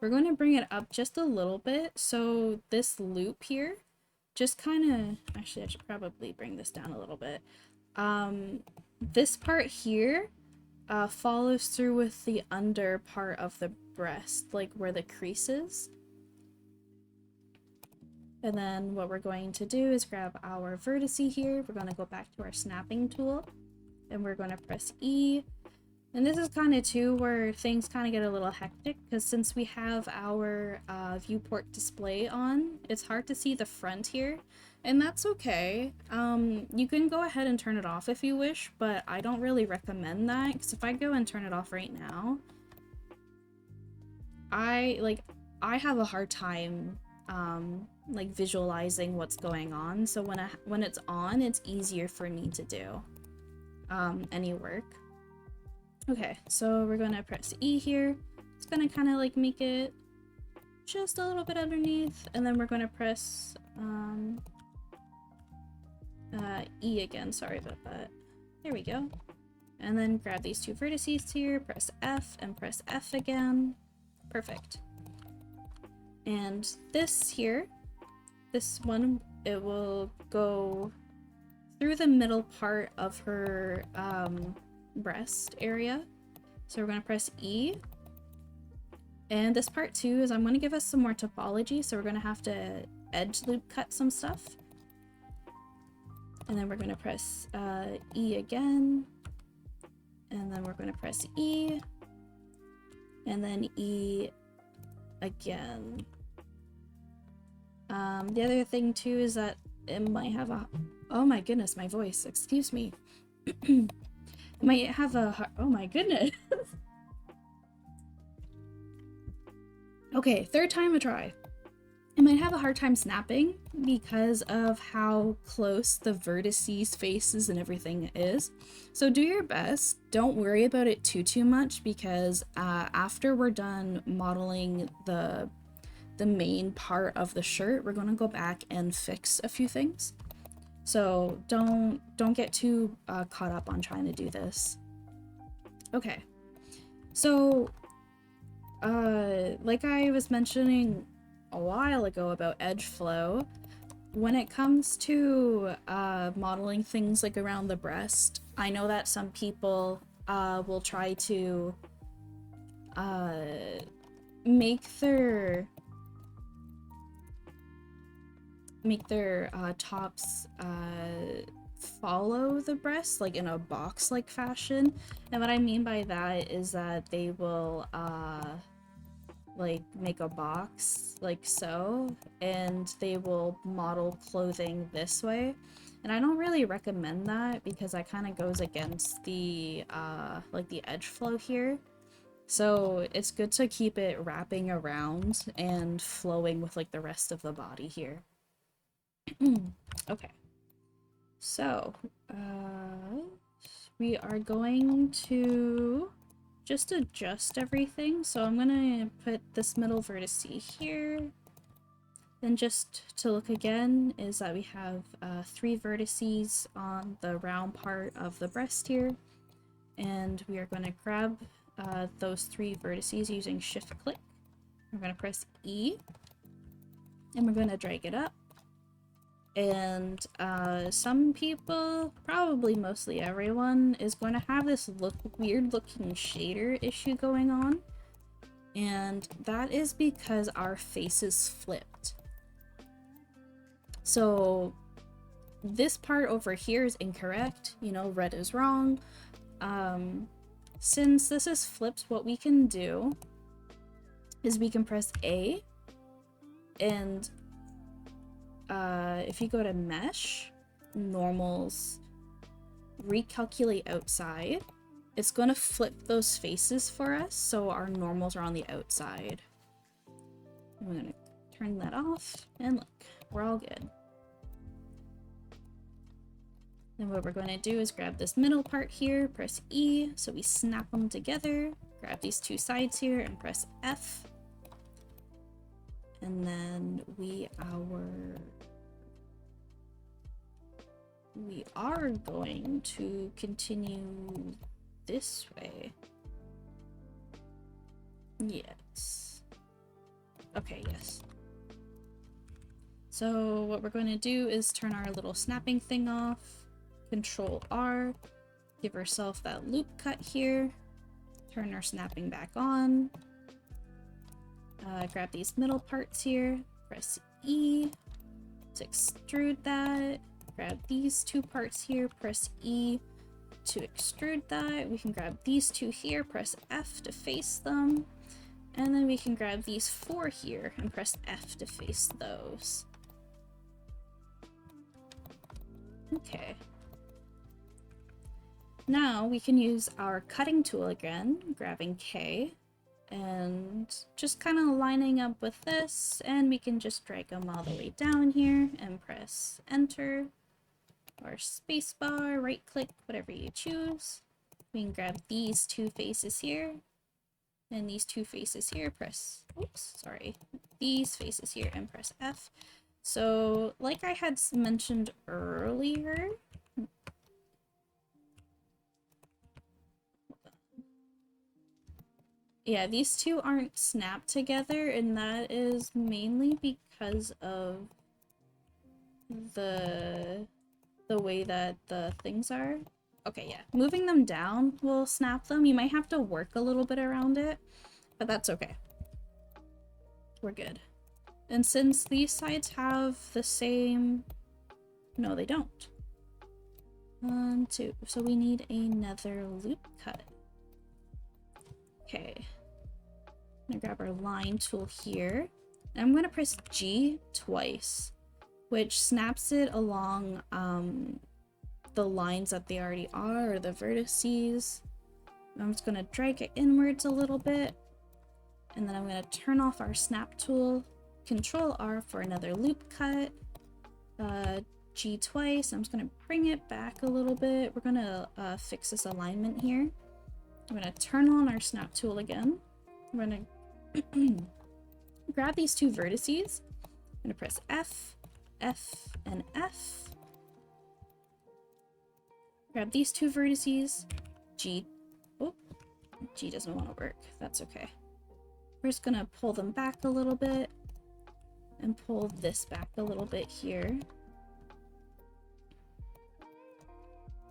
We're going to bring it up just a little bit, so this loop here just kind of, actually I should probably bring this down a little bit. This part here follows through with the under part of the breast, like where the crease is. And then what we're going to do is grab our vertice here. We're going to go back to our snapping tool and we're going to press E. And this is kind of too where things kind of get a little hectic, because since we have our viewport display on, it's hard to see the front here, and that's okay. You can go ahead and turn it off if you wish, but I don't really recommend that, because if I go and turn it off right now, I have a hard time like visualizing what's going on. So when it's on, it's easier for me to do any work. Okay, so we're gonna press E here. It's gonna kind of like make it just a little bit underneath, and then we're going to press E again. Sorry about that. There we go. And then grab these two vertices here, press F, and press F again. Perfect. And this here, this one, it will go through the middle part of her breast area. So we're going to press E. And this part too is I'm going to give us some more topology, so we're going to have to edge loop cut some stuff. And then we're going to press E again. And then we're going to press E. And then E again. The other thing too is that it might have a... Oh my goodness, my voice. Excuse me. It might have a... Oh my goodness. Okay, third time a try. It might have a hard time snapping because of how close the vertices, faces, and everything is. So do your best. Don't worry about it too much, because after we're done modeling the main part of the shirt, we're going to go back and fix a few things. So don't get too caught up on trying to do this. Okay, so like I was mentioning a while ago about edge flow, when it comes to modeling things like around the breast, I know that some people will try to make their tops follow the breast, like in a box-like fashion. And what I mean by that is that they will like make a box like so, and they will model clothing this way. And I don't really recommend that because that kind of goes against the like the edge flow here. So it's good to keep it wrapping around and flowing with like the rest of the body here. Okay, so we are going to just adjust everything. So I'm gonna put this middle vertex here. Then just to look again is that we have 3 vertices on the round part of the breast here. And we are going to grab those 3 vertices using shift click. We're going to press E. And we're going to drag it up. And some people, probably mostly everyone, is going to have this weird looking shader issue going on. And that is because our face is flipped. So this part over here is incorrect, you know, red is wrong. Since this is flipped, what we can do is we can press A, and if you go to mesh, normals, recalculate outside, it's going to flip those faces for us, so our normals are on the outside. I'm going to turn that off, and look, we're all good. Then what we're going to do is grab this middle part here, press E, so we snap them together, grab these 2 sides here, and press F. And then we are going to continue this way. Yes. Okay, yes. So what we're going to do is turn our little snapping thing off, Control R, give ourselves that loop cut here, turn our snapping back on, grab these middle parts here, press E to extrude that, grab these 2 parts here, press E to extrude that. We can grab these 2 here, press F to face them, and then we can grab these 4 here and press F to face those. Okay. Now we can use our cutting tool again, grabbing K, and just kind of lining up with this, and we can just drag them all the way down here and press enter or spacebar, right click, whatever you choose. We can grab these 2 faces here and these 2 faces here, press, oops, sorry, these faces here and press F. So, like I had mentioned earlier, yeah, these two aren't snapped together, and that is mainly because of the way that the things are. Okay, yeah. Moving them down will snap them. You might have to work a little bit around it, but that's okay. We're good. And since these sides have the same... No, they don't. 1, 2. So we need another loop cut. Okay. I'm gonna grab our line tool here. And I'm gonna press G twice, which snaps it along the lines that they already are, or the vertices. I'm just gonna drag it inwards a little bit, and then I'm gonna turn off our snap tool, Control R for another loop cut, G twice. I'm just gonna bring it back a little bit. We're gonna fix this alignment here. I'm gonna turn on our snap tool again. I'm gonna grab these two vertices. I'm gonna press F, F, and F. Grab these two vertices, G. Oh, G doesn't want to work. That's okay. We're just gonna pull them back a little bit and pull this back a little bit here.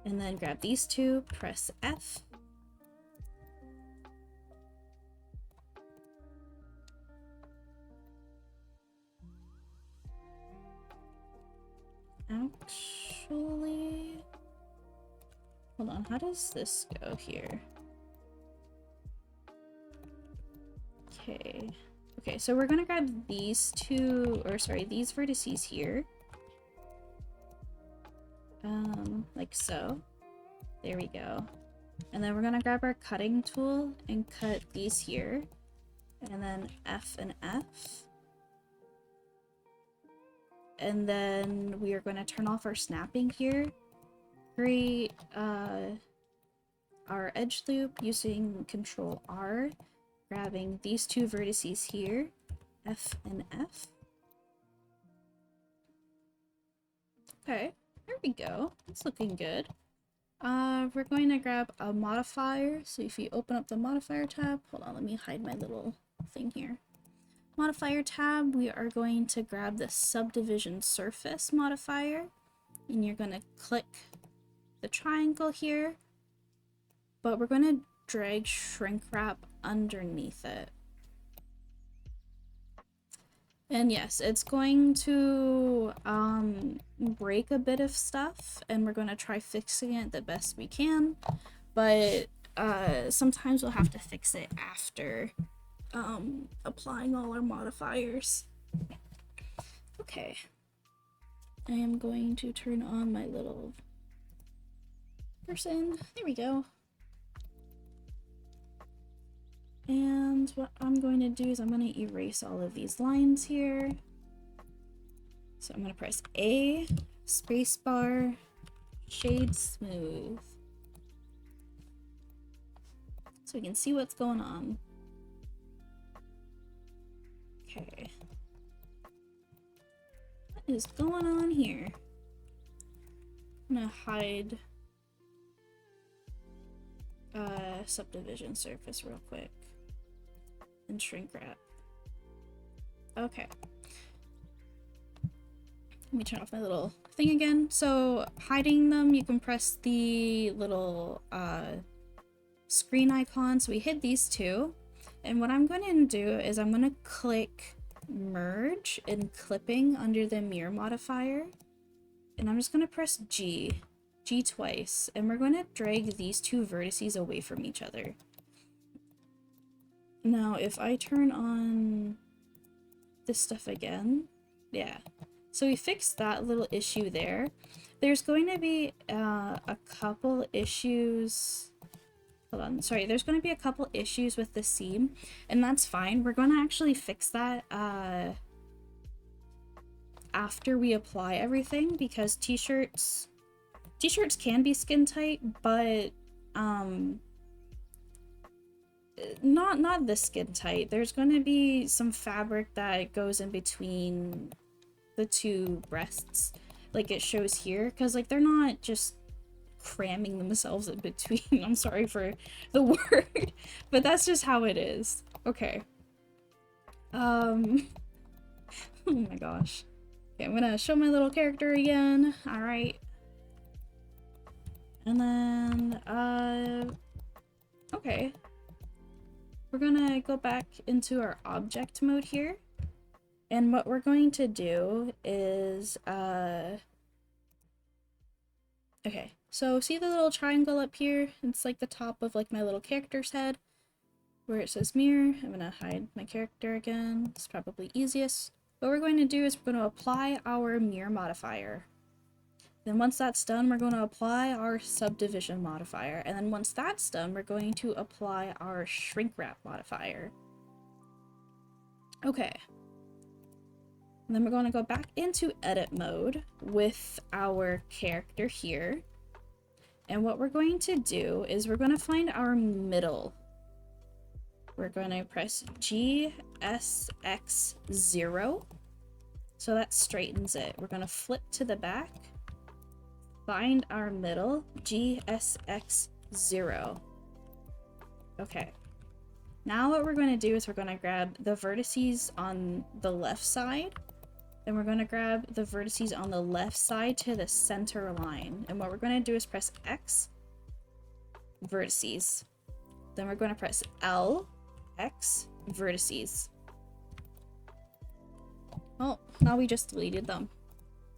And then grab these two, press F. Actually, hold on, how does this go here? Okay. Okay, so we're gonna grab these two, or sorry, these vertices here. Like so. There we go. And then we're gonna grab our cutting tool and cut these here. And then F and F. And then we are going to turn off our snapping here. Create our edge loop using Control R, grabbing these two vertices here, F and F. Okay, there we go. It's looking good. We're going to grab a modifier. So if you open up the modifier tab, hold on, let me hide my little thing here. Modifier tab, we are going to grab the subdivision surface modifier, and you're going to click the triangle here, but we're going to drag shrink wrap underneath it. And yes, it's going to break a bit of stuff, and we're going to try fixing it the best we can, but sometimes we'll have to fix it after applying all our modifiers. Okay. I am going to turn on my little person. There we go. And what I'm going to do is I'm going to erase all of these lines here. So I'm going to press A, spacebar, shade smooth. So we can see what's going on. Okay. What is going on here? I'm gonna hide subdivision surface real quick and shrink wrap. Okay. Let me turn off my little thing again. So hiding them, you can press the little screen icon. So we hid these two. And what I'm going to do is I'm going to click merge in clipping under the mirror modifier. And I'm just going to press G twice. And we're going to drag these two vertices away from each other. Now, if I turn on this stuff again, yeah. So we fixed that little issue there. There's going to be a couple issues... Hold on, sorry, there's going to be a couple issues with the seam, and that's fine. We're going to actually fix that after we apply everything, because t-shirts can be skin tight, but not this skin tight. There's going to be some fabric that goes in between the two breasts, like it shows here, because like they're not just cramming themselves in between. I'm sorry for the word, but that's just how it is. Okay. Oh my gosh. Okay, I'm gonna show my little character again. All right. And then, okay. We're gonna go back into our object mode here. And what we're going to do is, okay. So see the little triangle up here? It's like the top of like my little character's head where it says mirror. I'm gonna hide my character again. It's probably easiest. What we're going to do is we're going to apply our mirror modifier. Then once that's done, we're going to apply our subdivision modifier. And then once that's done, we're going to apply our shrink wrap modifier. Okay. And then we're going to go back into edit mode with our character here. And what we're going to do is we're going to find our middle. We're going to press GSX0. So that straightens it. We're going to flip to the back. Find our middle, GSX0. Okay. Now what we're going to do is we're going to grab the vertices on the left side. And we're going to grab the vertices on the left side to the center line. And what we're going to do is press X, vertices. Then we're going to press L, X, vertices. Oh, now we just deleted them.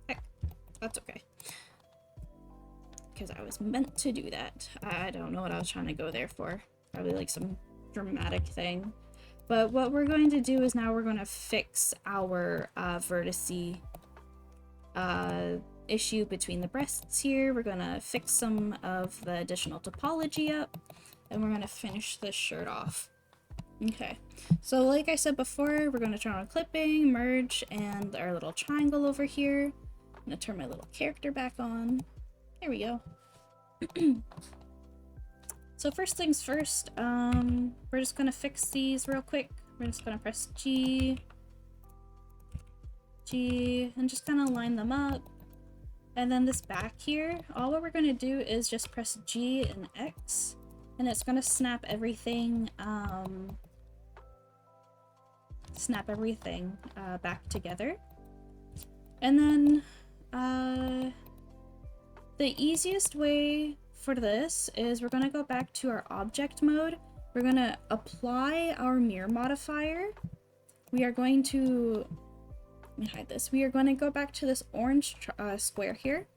Heck, that's okay. Because I was meant to do that. I don't know what I was trying to go there for. Probably like some dramatic thing. But what we're going to do is now we're going to fix our vertice issue between the breasts here. We're going to fix some of the additional topology up. And we're going to finish this shirt off. Okay, so like I said before, we're going to turn on clipping, merge, and our little triangle over here. I'm going to turn my little character back on. There we go. So first things first, we're just going to fix these real quick. We're just going to press G, and just kind of line them up. And then this back here, all what we're going to do is just press G and X, and it's going to snap everything, back together. And then the easiest way for this is we're going to go back to our object mode. We're going to apply our mirror modifier. We are going to, let me hide this. We are going to go back to this orange square here,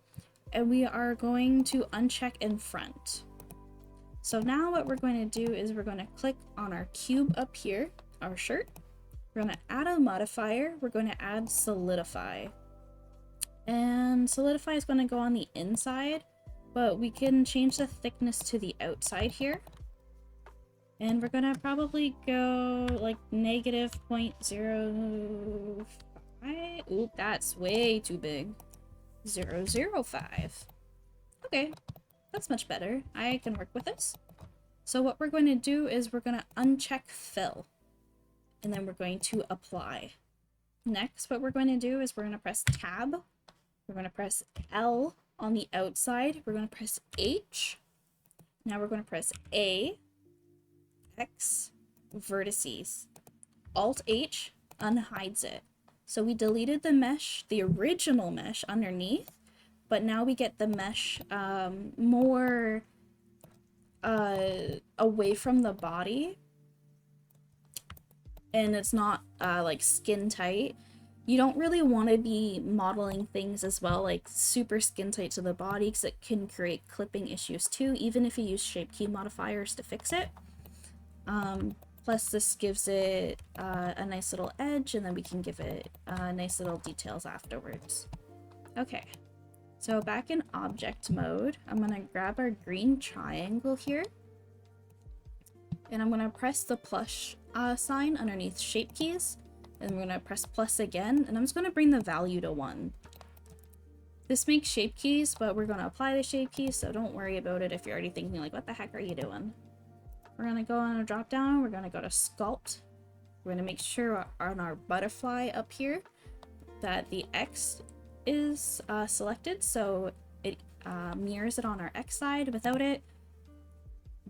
and we are going to uncheck in front. So now what we're going to do is we're going to click on our cube up here, our shirt. We're going to add a modifier. We're going to add solidify. And solidify is going to go on the inside, but we can change the thickness to the outside here. And we're going to probably go like -0.05. Oop, that's way too big. 0.005. Okay, that's much better. I can work with this. So what we're going to do is we're going to uncheck fill. And then we're going to apply. Next, what we're going to do is we're going to press tab. We're going to press L on the outside. We're going to press H. Now we're going to press A, X, vertices. Alt H unhides it. So we deleted the mesh, the original mesh underneath, but now we get the mesh more away from the body. And it's not like skin tight. You don't really want to be modeling things as well, like super skin tight to the body, because it can create clipping issues too, even if you use shape key modifiers to fix it. Plus this gives it a nice little edge, and then we can give it nice little details afterwards. Okay, so back in object mode, I'm gonna grab our green triangle here, and I'm gonna press the plus sign underneath shape keys, and I'm gonna press plus again, and I'm just gonna bring the value to 1. This makes shape keys, but we're gonna apply the shape keys, so don't worry about it if you're already thinking like, what the heck are you doing? we're gonna go on a drop down, we're gonna go to sculpt. We're gonna make sure on our butterfly up here that the X is selected, so it mirrors it on our X side. Without it,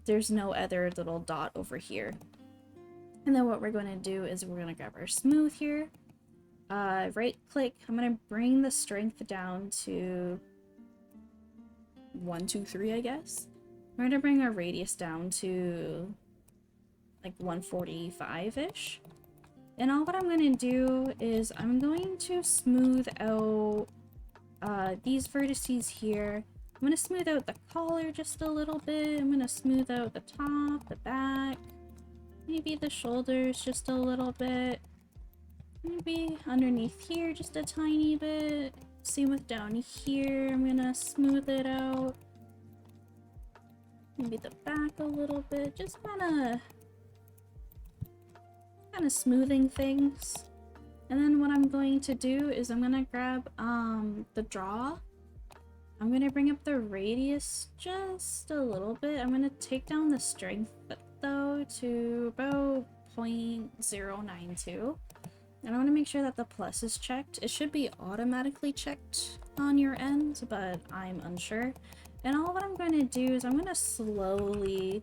there's no other little dot over here. And then what we're going to do is we're going to grab our smooth here, right click. I'm going to bring the strength down to 1, 2, 3, I guess. We're going to bring our radius down to like 145-ish. And all what I'm going to do is I'm going to smooth out these vertices here. I'm going to smooth out the collar just a little bit. I'm going to smooth out the top, the back, maybe the shoulders just a little bit. Maybe underneath here just a tiny bit. Same with down here. I'm going to smooth it out. Maybe the back a little bit. Just kind of smoothing things. And then what I'm going to do is I'm going to grab the draw. I'm going to bring up the radius just a little bit. I'm going to take down the strength though to about 0.092. And I want to make sure that the plus is checked. It should be automatically checked on your end, but I'm unsure. And all what I'm going to do is I'm going to slowly...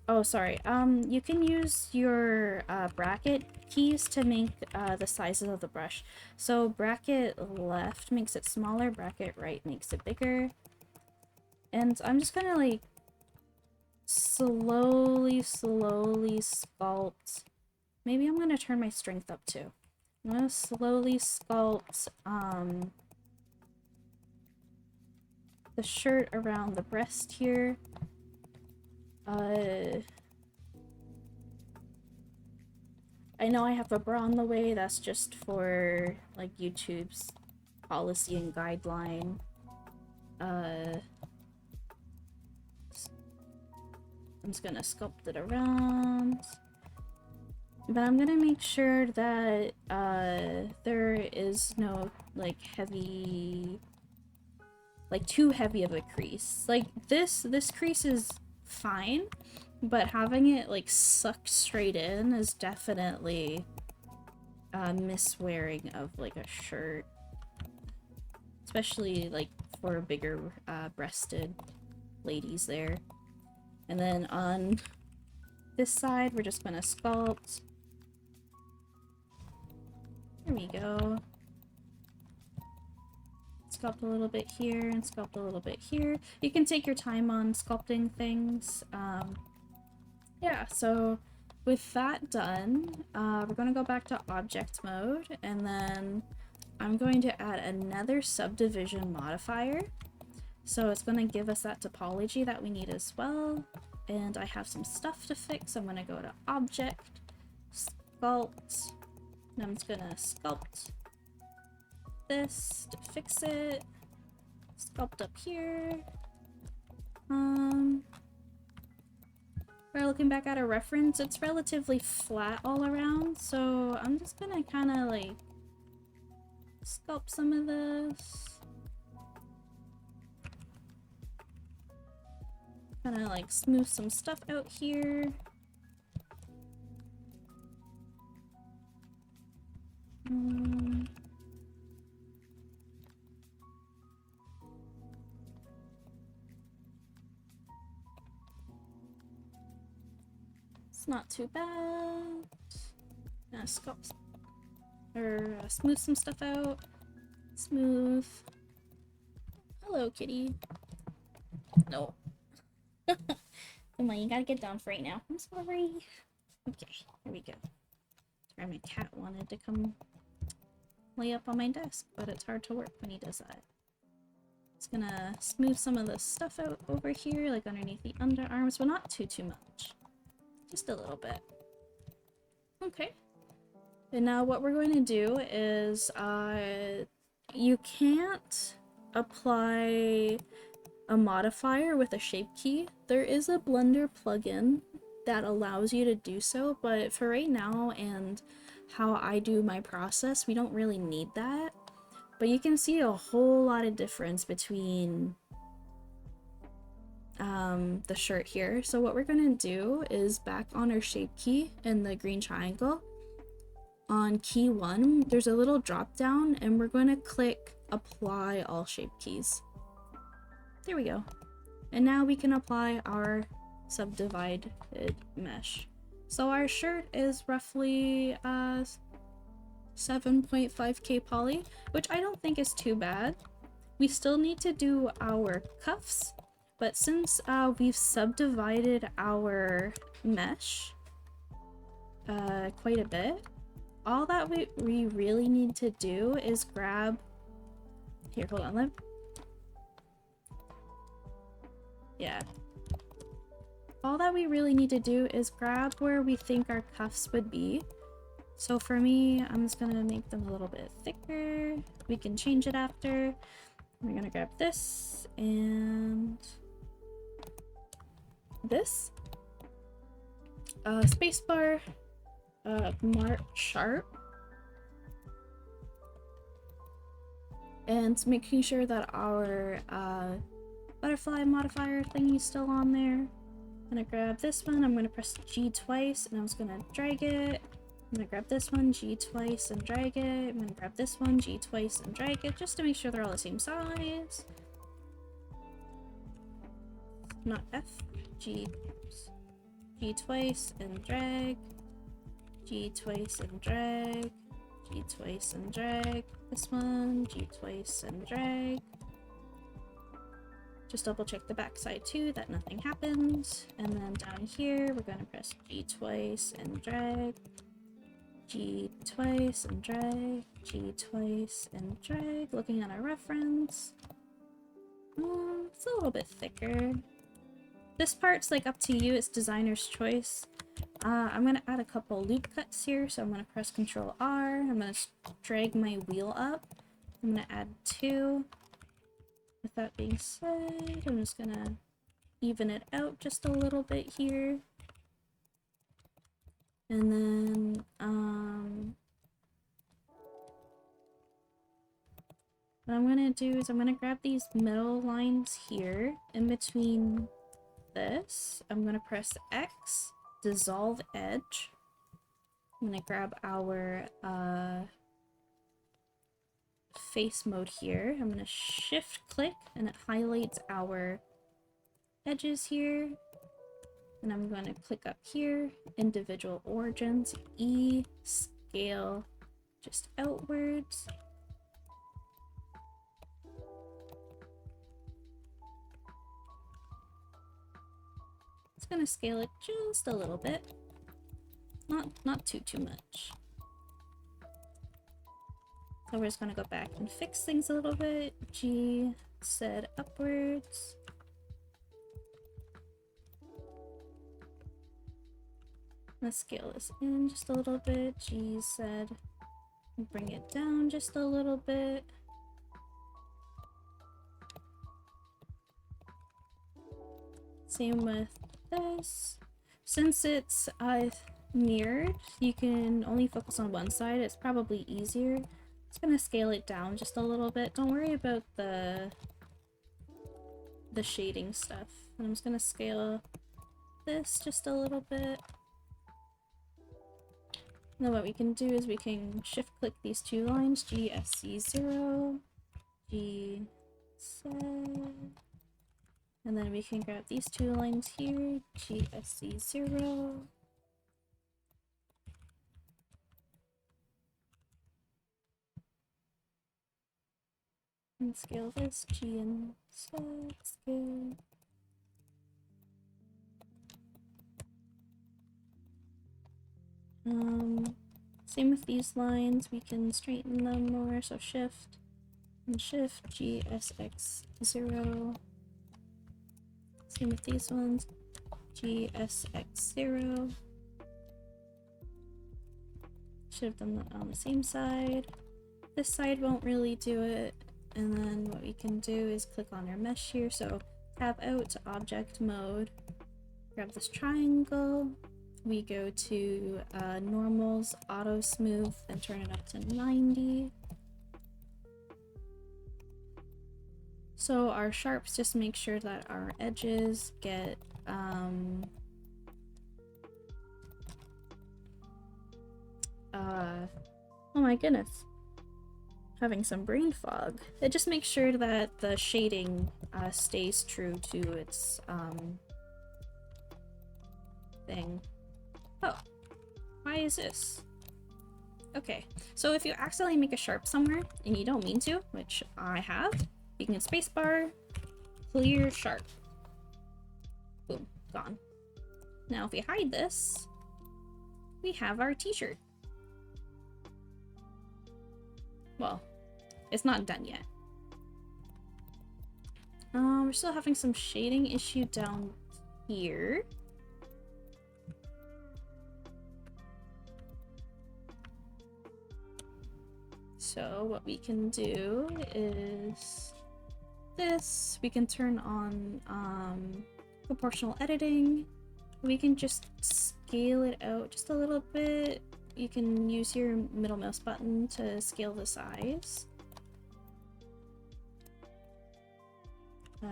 Oh, sorry. You can use your bracket keys to make the sizes of the brush. So bracket left makes it smaller, bracket right makes it bigger. And I'm just gonna like slowly sculpt. Maybe I'm gonna turn my strength up too. I'm gonna slowly sculpt the shirt around the breast here. I know I have a bra on the way, that's just for like YouTube's policy and guideline. I'm just gonna sculpt it around. But I'm gonna make sure that there is no like heavy, like too heavy of a crease. Like this crease is fine, but having it like sucked straight in is definitely miswearing of like a shirt, especially like for bigger breasted ladies there. And then on this side we're just gonna sculpt. There we go. Sculpt a little bit here and sculpt a little bit here. You can take your time on sculpting things. Yeah, so with that done, we're going to go back to object mode, and then I'm going to add another subdivision modifier. So it's going to give us that topology that we need as well. And I have some stuff to fix. I'm going to go to object, sculpt, and I'm just going to sculpt this to fix it. Sculpt up here. We're looking back at a reference. It's relatively flat all around, so I'm just gonna kind of like sculpt some of this. Kind of like smooth some stuff out here. It's not too bad. Gonna sculpt or smooth some stuff out. Smooth. Hello, kitty. No. Come on, you gotta get down for right now. I'm sorry. Okay, here we go. Sorry, my cat wanted to come lay up on my desk, but it's hard to work when he does that. Just gonna smooth some of the stuff out over here, like underneath the underarms, but not too much. Just a little bit. Okay. And now what we're going to do is, you can't apply a modifier with a shape key. There is a Blender plugin that allows you to do so, but for right now and how I do my process, we don't really need that. But you can see a whole lot of difference between the shirt here. So what we're gonna do is back on our shape key in the green triangle, on key 1, there's a little drop down and we're going to click apply all shape keys. There we go. And now we can apply our subdivided mesh. So our shirt is roughly 7.5k poly, which I don't think is too bad. We still need to do our cuffs, but since we've subdivided our mesh quite a bit, all that we really need to do is grab... Here, hold on. Yeah. All that we really need to do is grab where we think our cuffs would be. So for me, I'm just gonna make them a little bit thicker. We can change it after. We're gonna grab this and this. Spacebar, mark sharp. And making sure that our butterfly modifier thingy is still on there. I'm gonna grab this one, I'm gonna press G twice, and I'm just gonna drag it. I'm gonna grab this one, G twice, and drag it. I'm gonna grab this one, G twice, and drag it, just to make sure they're all the same size. Not F, G, G twice, and drag. G twice, and drag. G twice, and drag. This one, G twice, and drag. Just double check the back side too, that nothing happens. And then down here, we're gonna press G twice and drag. G twice and drag. G twice and drag. Looking at our reference. It's a little bit thicker. This part's like up to you, it's designer's choice. I'm gonna add a couple loop cuts here, so I'm gonna press Ctrl R. I'm gonna drag my wheel up. I'm gonna add 2. With that being said, I'm just gonna even it out just a little bit here. And then, what I'm gonna do is I'm gonna grab these middle lines here in between this. I'm gonna press X, dissolve edge. I'm gonna grab our, face mode here. I'm gonna shift click and it highlights our edges here. And I'm going to click up here, individual origins, E, scale, just outwards. It's gonna scale it just a little bit. Not too much. So we're just gonna go back and fix things a little bit. G, set upwards. Let's scale this in just a little bit. G said, bring it down just a little bit. Same with this. Since it's mirrored, you can only focus on one side. It's probably easier. It's gonna scale it down just a little bit. Don't worry about the shading stuff. And I'm just gonna scale this just a little bit. Now what we can do is we can shift click these 2 lines, GSC0, G set, and then we can grab these 2 lines here, GSC0, and scale this, G and set, scale. Same with these lines, we can straighten them more, so shift and shift, GSX0. Same with these ones, GSX0. Should have done that on the same side. This side won't really do it, and then what we can do is click on our mesh here, so tab out to object mode, grab this triangle. We go to normals, auto smooth, and turn it up to 90. So our sharps just make sure that our edges get oh my goodness, having some brain fog. It just makes sure that the shading stays true to its thing. Oh, why is this? Okay, so if you accidentally make a sharp somewhere and you don't mean to, which I have, you can spacebar, clear sharp. Boom, gone. Now if we hide this, we have our t-shirt. Well, it's not done yet. We're still having some shading issue down here. So what we can do is this. We can turn on proportional editing. We can just scale it out just a little bit. You can use your middle mouse button to scale the size.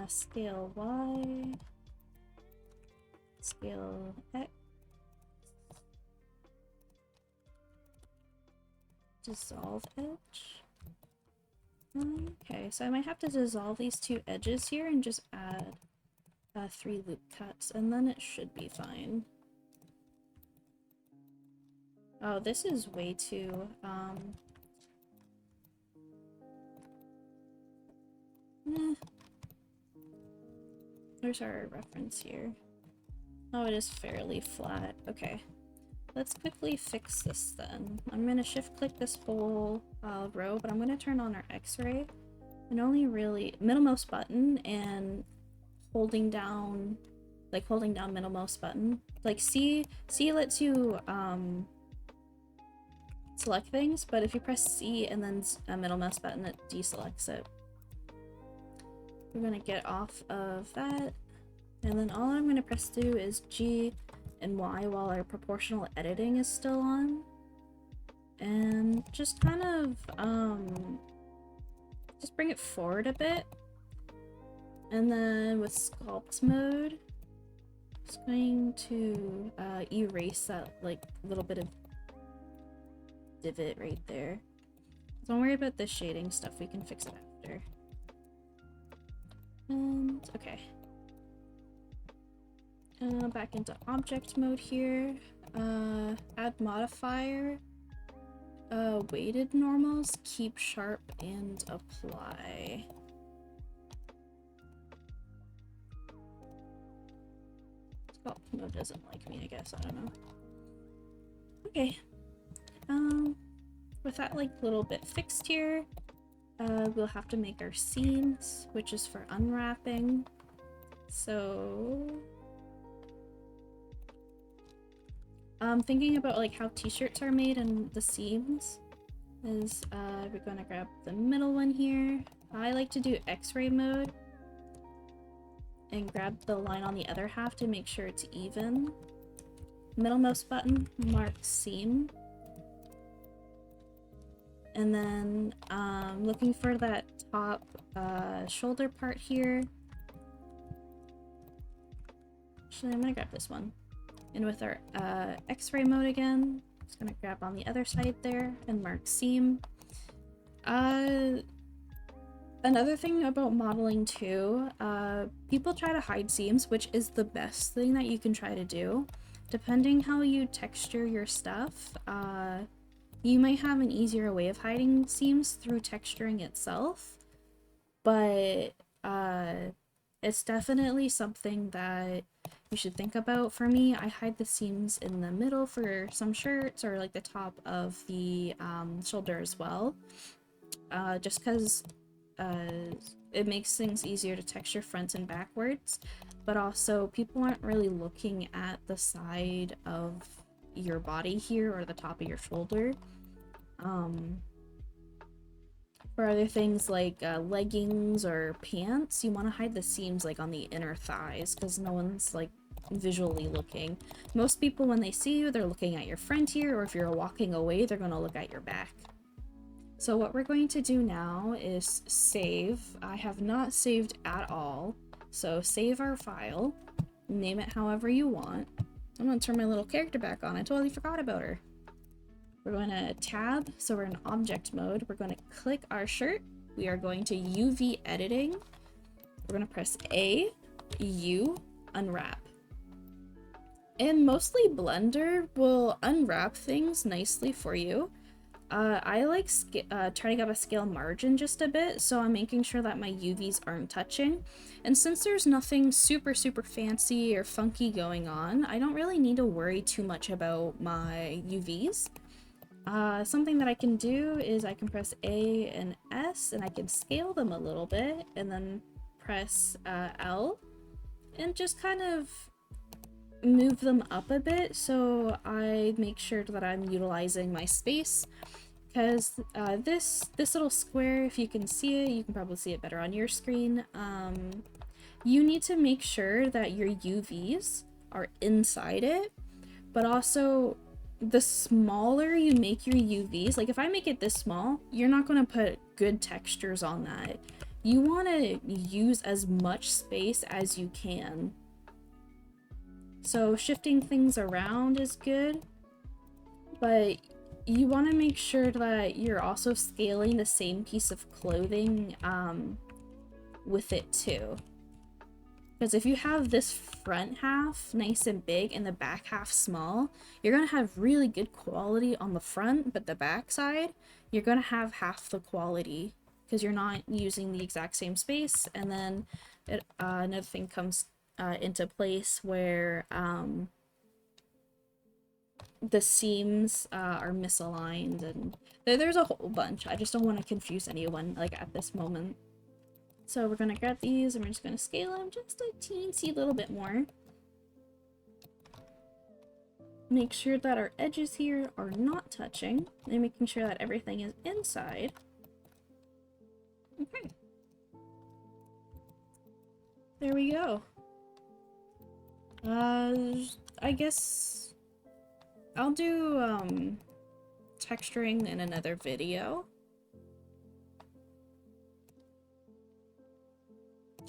Scale Y. Scale X. Dissolve edge. Okay, so I might have to dissolve these two edges here and just add 3 loop cuts, and then it should be fine. Oh, this is way too, Where's our reference here? Oh, it is fairly flat. Okay. Let's quickly fix this then. I'm gonna shift click this whole row, but I'm gonna turn on our X-ray. And only really middle mouse button and holding down middle mouse button. Like C lets you select things, but if you press C and then a middle mouse button, it deselects it. We're gonna get off of that, and then all I'm gonna press do is G and Y while our proportional editing is still on, and just kind of just bring it forward a bit, and then with sculpt mode, just going to erase that like little bit of divot right there. Don't worry about the shading stuff, we can fix it after. And okay. Back into object mode here. Add modifier. Weighted normals, keep sharp, and apply. Sculpt mode doesn't like me, I guess. I don't know. Okay. With that like little bit fixed here, we'll have to make our seams, which is for unwrapping. So thinking about like how t-shirts are made and the seams is we're gonna grab the middle one here. I like to do X-ray mode and grab the line on the other half to make sure it's even. Middle mouse button, mark seam. And then looking for that top shoulder part here. Actually, I'm gonna grab this one. And with our X-ray mode again, just gonna grab on the other side there and mark seam. Another thing about modeling too, people try to hide seams, which is the best thing that you can try to do. Depending how you texture your stuff, you might have an easier way of hiding seams through texturing itself, but it's definitely something that you should think about. For me, I hide the seams in the middle for some shirts or like the top of the shoulder as well, just because it makes things easier to texture front and backwards, but also people aren't really looking at the side of your body here or the top of your shoulder. For other things like leggings or pants, you want to hide the seams like on the inner thighs because no one's like visually looking. Most people, when they see you, they're looking at your front here, or if you're walking away, they're going to look at your back. So what we're going to do now is save. I have not saved at all. So save our file, name it however you want. I'm gonna turn my little character back on. I totally forgot about her. We're going to tab, so we're in object mode. We're going to click our shirt. We are going to UV editing. We're going to press A, U, unwrap. And mostly Blender will unwrap things nicely for you. I like turning up a scale margin just a bit, so I'm making sure that my UVs aren't touching. And since there's nothing super fancy or funky going on, I don't really need to worry too much about my UVs. Something that I can do is I can press A and S and I can scale them a little bit, and then press L and just kind of move them up a bit so I make sure that I'm utilizing my space. Because this little square, if you can see it, you can probably see it better on your screen, you need to make sure that your UVs are inside it, but also the smaller you make your UVs, like if I make it this small, you're not going to put good textures on that. You want to use as much space as you can. So shifting things around is good, but you want to make sure that you're also scaling the same piece of clothing with it too. Because if you have this front half nice and big and the back half small, you're going to have really good quality on the front, but the back side, you're going to have half the quality because you're not using the exact same space. And then another thing comes into place where the seams are misaligned, and there's a whole bunch. I just don't want to confuse anyone like at this moment. So we're going to grab these and we're just going to scale them just a teensy little bit more. Make sure that our edges here are not touching, and making sure that everything is inside. Okay. There we go. I guess I'll do texturing in another video.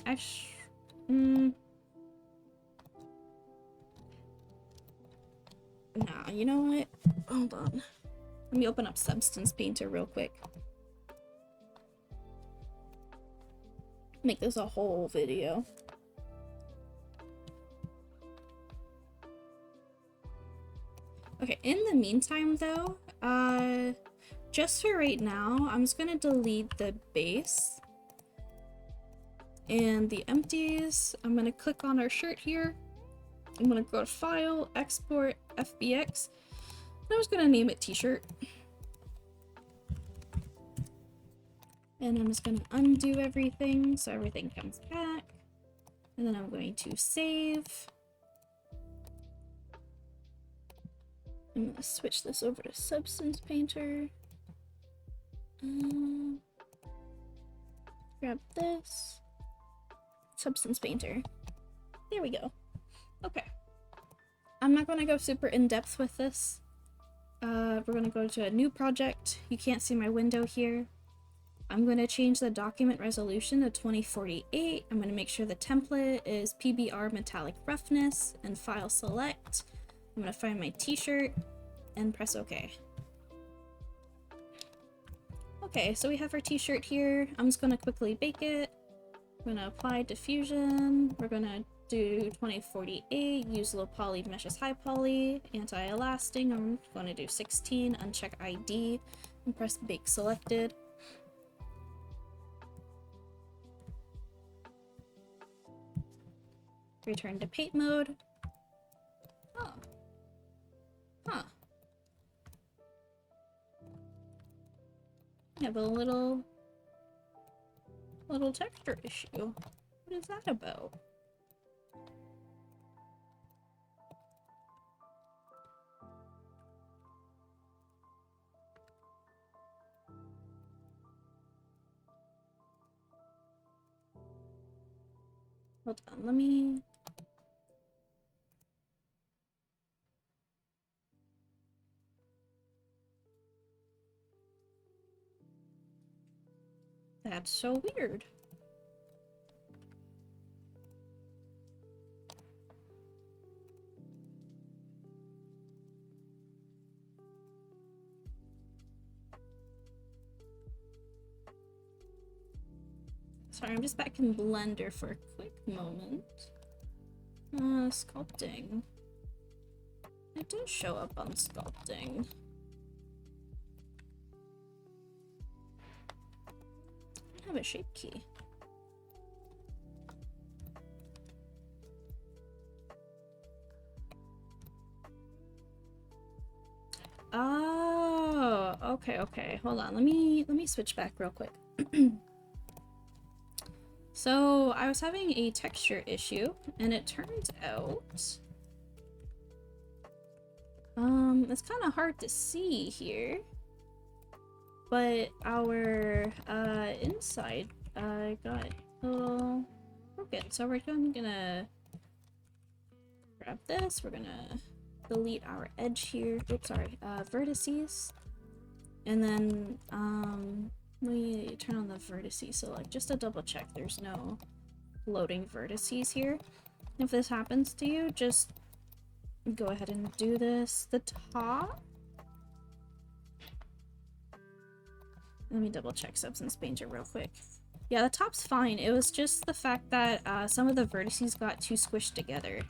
Actually, nah, you know what? Hold on. Let me open up Substance Painter real quick. Make this a whole video. Okay, in the meantime though, just for right now, I'm just gonna delete the base and the empties. I'm gonna click on our shirt here. I'm gonna go to File, Export, FBX, and I'm just gonna name it T-shirt. And I'm just gonna undo everything so everything comes back. And then I'm going to save. I'm gonna switch this over to Substance Painter. Grab this. Substance Painter. There we go. Okay. I'm not gonna go super in-depth with this. We're gonna go to a new project. You can't see my window here. I'm going to change the document resolution to 2048. I'm going to make sure the template is PBR metallic roughness and file select. I'm going to find my t-shirt and press OK. Okay, so we have our t-shirt here. I'm just going to quickly bake it. I'm going to apply diffusion. We're going to do 2048, use low poly meshes high poly, anti-elasting. I'm going to do 16, uncheck ID, and press bake selected. Return to paint mode. Oh. Huh. I have a little texture issue. What is that about? Hold on, let me... That's so weird. Sorry, I'm just back in Blender for a quick moment. Sculpting. It does show up on sculpting. I have a shape key. Oh, okay. Hold on. Let me switch back real quick. So I was having a texture issue, and it turns out it's kind of hard to see here, but our inside got a little broken. So we're gonna grab this. We're gonna delete our edge here. Oops, sorry, vertices, and then we turn on the vertices. So like just to double check, there's no floating vertices here. If this happens to you, just go ahead and do this. The top. Let me double check Substance Painter real quick. Yeah, the top's fine. It was just the fact that some of the vertices got too squished together.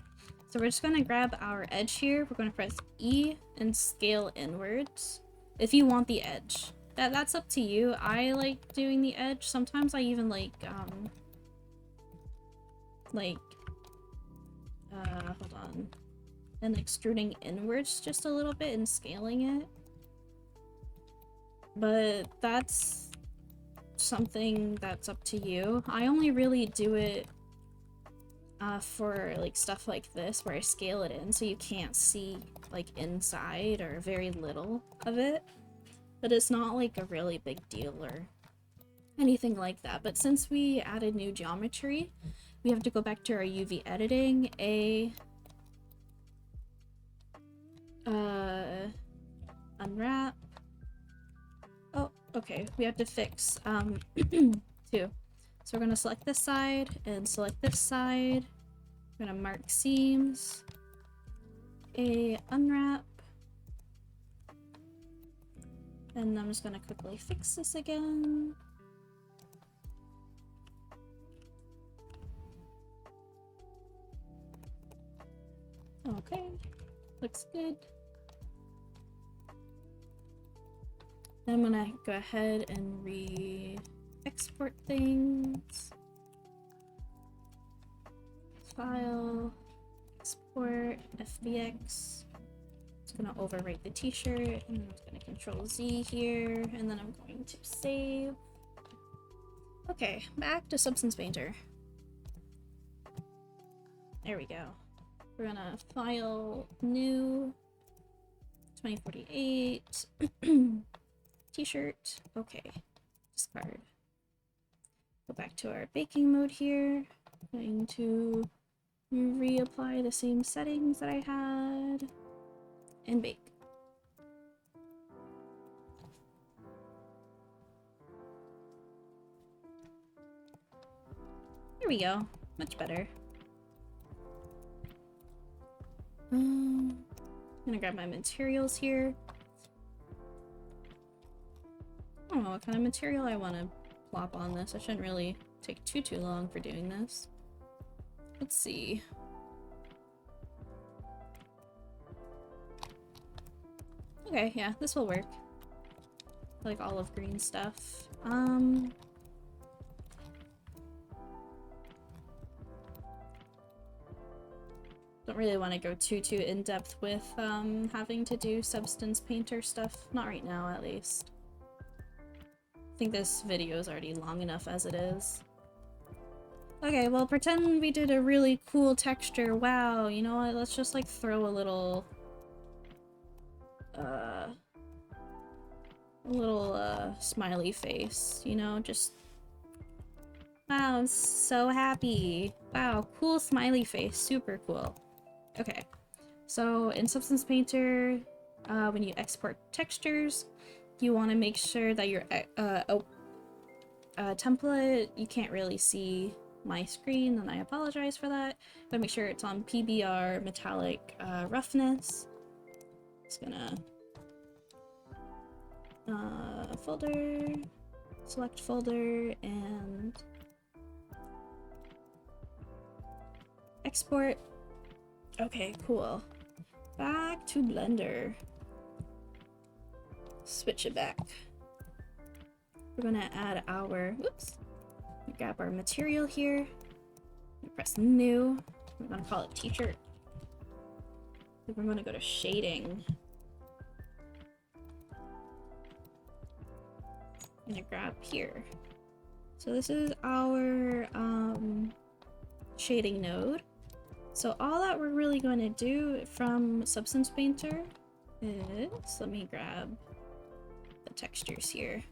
So we're just gonna grab our edge here. We're gonna press E and scale inwards if you want the edge. That's up to you. I like doing the edge. Sometimes I even like hold on, and extruding inwards just a little bit and scaling it. But that's something that's up to you. I only really do it for like stuff like this where I scale it in so you can't see like inside or very little of it. But it's not like a really big deal or anything like that. But since we added new geometry, we have to go back to our UV editing, unwrap. Oh, okay, we have to fix two. So we're gonna select this side and select this side. We're gonna mark seams, unwrap, and I'm just gonna quickly fix this again. Okay, looks good. Then I'm gonna go ahead and re-export things. File, export, FBX. It's gonna overwrite the t-shirt, and I'm just gonna Control Z here, and then I'm going to save. Okay, back to Substance Painter. There we go. We're gonna file new 2048 t-shirt. Okay, discard. Go back to our baking mode here. Going to reapply the same settings that I had and bake. There we go. Much better. I'm gonna grab my materials here. I don't know what kind of material I want to plop on this. I shouldn't really take too long for doing this. Let's see. Okay, yeah, this will work. Like olive green stuff. Don't really want to go too in-depth with having to do Substance Painter stuff. Not right now, at least. I think this video is already long enough as it is. Okay, well, pretend we did a really cool texture. Wow, you know what? Let's just like throw a little smiley face, you know, just wow, I'm so happy. Wow, cool smiley face, super cool. Okay, so in Substance Painter, when you export textures, you want to make sure that your template, you can't really see my screen, and I apologize for that. But make sure it's on PBR metallic roughness. Just gonna folder, select folder, and export. Okay, cool. Back to Blender. Switch it back. We're gonna add our, whoops, grab our material here, press new, we're gonna call it t-shirt. Then we're gonna go to shading. I'm gonna grab here. So this is our shading node. So all that we're really going to do from Substance Painter is, let me grab the textures here.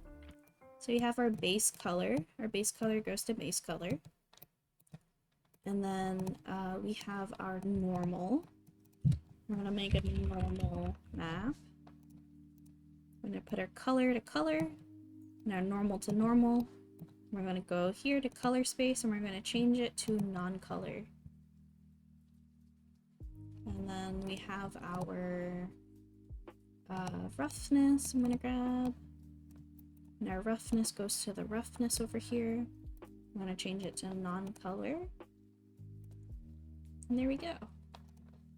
So we have our base color. Our base color goes to base color. And then we have our normal. We're going to make a normal map. We're going to put our color to color and our normal to normal. We're going to go here to color space and we're going to change it to non-color. And then we have our roughness I'm going to grab. And our roughness goes to the roughness over here. I'm going to change it to non-color. And there we go.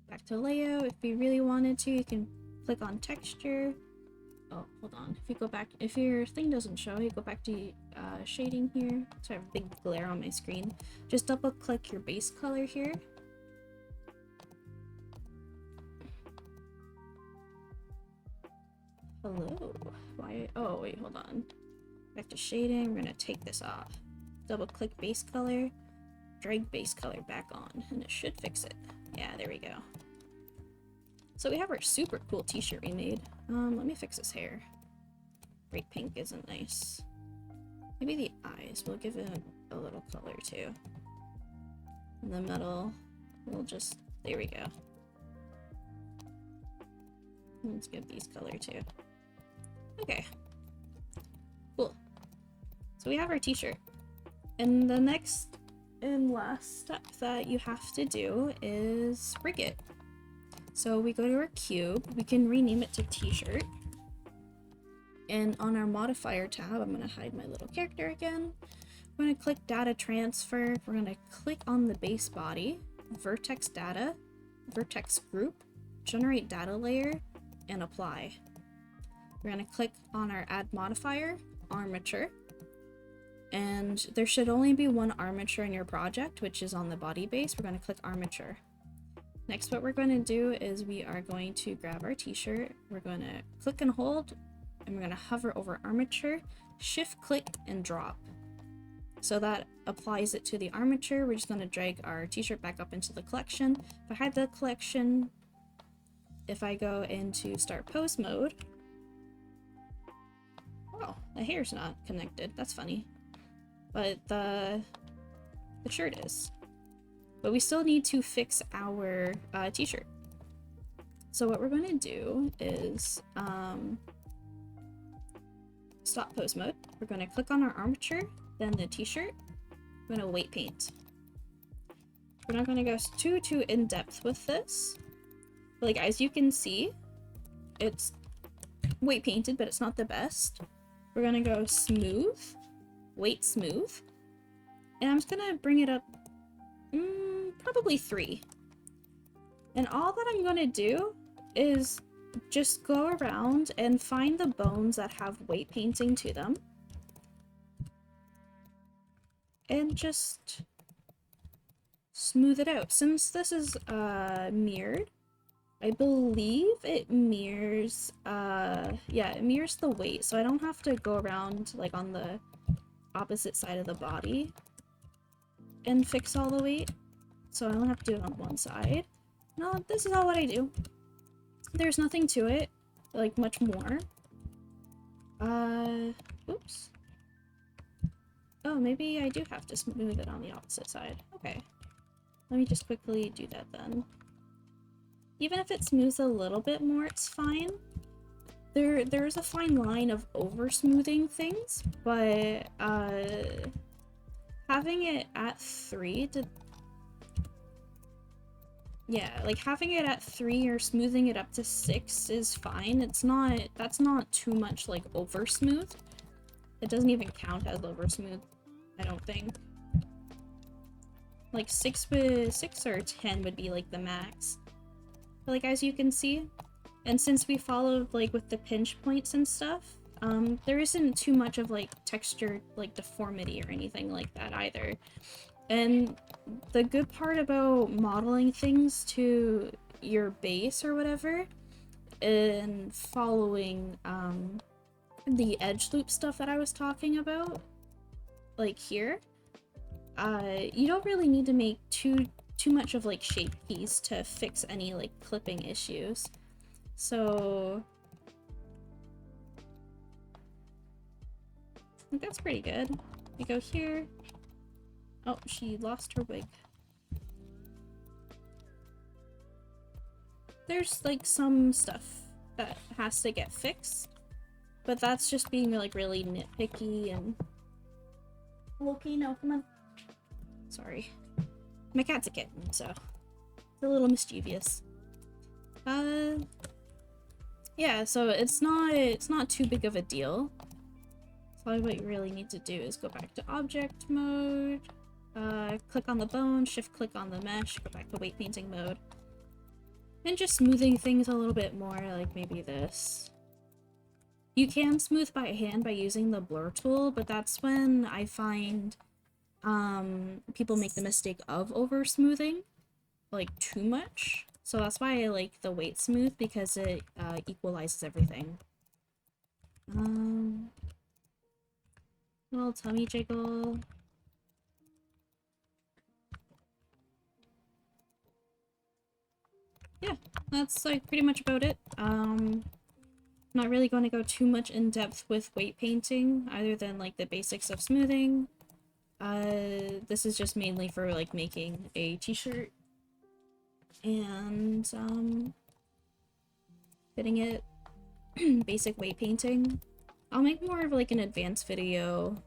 Back to layout. If you really wanted to, you can click on texture. Oh, hold on. If you go back, if your thing doesn't show, you go back to shading here. So I have a big glare on my screen. Just double click your base color here. Hello. Why? Oh, wait, hold on. Back to shading. We're gonna take this off. Double click base color. Drag base color back on, and it should fix it. Yeah, there we go. So we have our super cool t-shirt we made. Let me fix his hair. Bright pink isn't nice. Maybe the eyes. We'll give it a little color too. In the middle, we'll just, there we go. Let's give these color too. Okay. Cool. So we have our t-shirt. And the next and last step that you have to do is rig it. So we go to our cube, we can rename it to t-shirt. And on our modifier tab, I'm gonna hide my little character again. We're gonna click data transfer. We're gonna click on the base body, vertex data, vertex group, generate data layer, and apply. We're gonna click on our add modifier, armature. And there should only be one armature in your project, which is on the body base. We're gonna click armature. Next, what we're going to do is we are going to grab our t-shirt. We're going to click and hold, and we're going to hover over armature, shift click and drop. So that applies it to the armature. We're just going to drag our t-shirt back up into the collection. If I hide the collection, if I go into start pose mode, oh, the hair's not connected. That's funny. But the shirt is. But we still need to fix our t-shirt. So what we're going to do is stop pose mode. We're going to click on our armature, then the t-shirt. We're going to weight paint. We're not going to go too in-depth with this. But like, as you can see, it's weight painted, but it's not the best. We're going to go smooth, weight smooth. And I'm just going to bring it up probably 3. And all that I'm gonna do is just go around and find the bones that have weight painting to them. And just smooth it out. Since this is mirrored, I believe it mirrors, yeah, it mirrors the weight. So I don't have to go around like on the opposite side of the body and fix all the weight. So I only have to do it on one side. No, this is all what I do. There's nothing to it, like much more. Oops. Oh, maybe I do have to smooth it on the opposite side. Okay. Let me just quickly do that then. Even if it smooths a little bit more, it's fine. there's a fine line of over smoothing things, but having it at 3 to yeah, like having it at 3 or smoothing it up to 6 is fine. That's not too much like over smooth. It doesn't even count as over smooth, I don't think. Like 6 or 10 would be like the max. But like as you can see, and since we followed like with the pinch points and stuff, there isn't too much of like texture like deformity or anything like that either. And the good part about modeling things to your base or whatever and following the edge loop stuff that I was talking about, like here, you don't really need to make too much of like shape keys to fix any like clipping issues. So I think that's pretty good. We go here. Oh, she lost her wig. There's like some stuff that has to get fixed, but that's just being like really nitpicky and... Okay, no, come on. Sorry. My cat's a kitten, so it's a little mischievous. Yeah, so it's not too big of a deal. So what you really need to do is go back to object mode, click on the bone, shift click on the mesh, go back to weight painting mode. And just smoothing things a little bit more, like maybe this. You can smooth by hand by using the blur tool, but that's when I find people make the mistake of over smoothing, like too much. So that's why I like the weight smooth, because it equalizes everything. Little tummy jiggle. Yeah, that's like pretty much about it. Not really going to go too much in depth with weight painting, other than like the basics of smoothing. This is just mainly for like making a t-shirt and fitting it. Basic weight painting. I'll make more of like an advanced video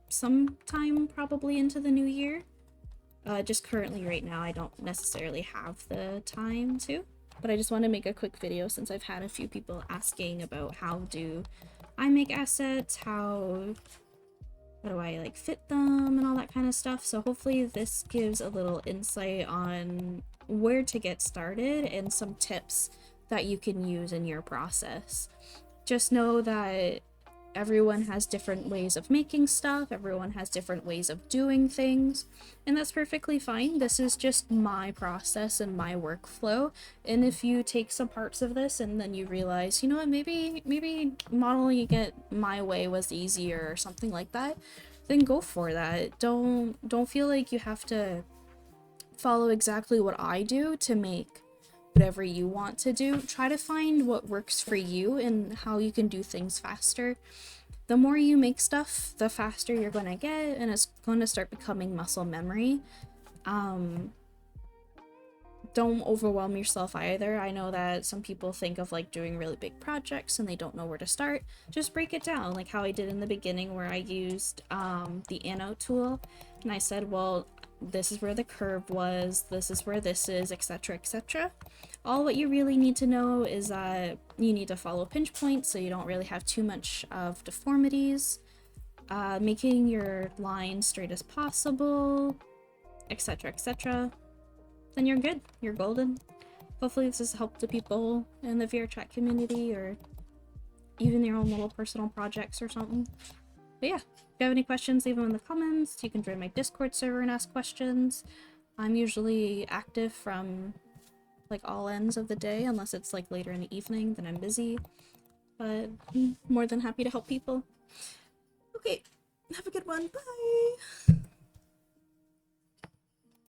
sometime probably into the new year. Just currently right now I don't necessarily have the time to, but I just want to make a quick video since I've had a few people asking about how do I make assets, how do I like fit them and all that kind of stuff. So hopefully this gives a little insight on where to get started and some tips that you can use in your process. Just know that everyone has different ways of making stuff, everyone has different ways of doing things, and that's perfectly fine. This is just my process and my workflow, and if you take some parts of this and then you realize, you know what, maybe modeling it my way was easier or something like that, then go for that. Don't feel like you have to follow exactly what I do to make whatever you want to do. Try to find what works for you and how you can do things faster. The more you make stuff, the faster you're going to get, and it's going to start becoming muscle memory. Don't overwhelm yourself either. I know that some people think of like doing really big projects and they don't know where to start. Just break it down, like how I did in the beginning where I used the annotate tool, and I said, well, this is where the curve was, this is where this is, etc, etc. All what you really need to know is that you need to follow pinch points so you don't really have too much of deformities, making your line straight as possible, etc, etc. Then you're good, you're golden. Hopefully this has helped the people in the VRChat community, or even your own little personal projects or something. But yeah, if you have any questions, leave them in the comments. You can join my Discord server and ask questions. I'm usually active from like all ends of the day, unless it's like later in the evening, then I'm busy. But I'm more than happy to help people. Okay, have a good one. Bye!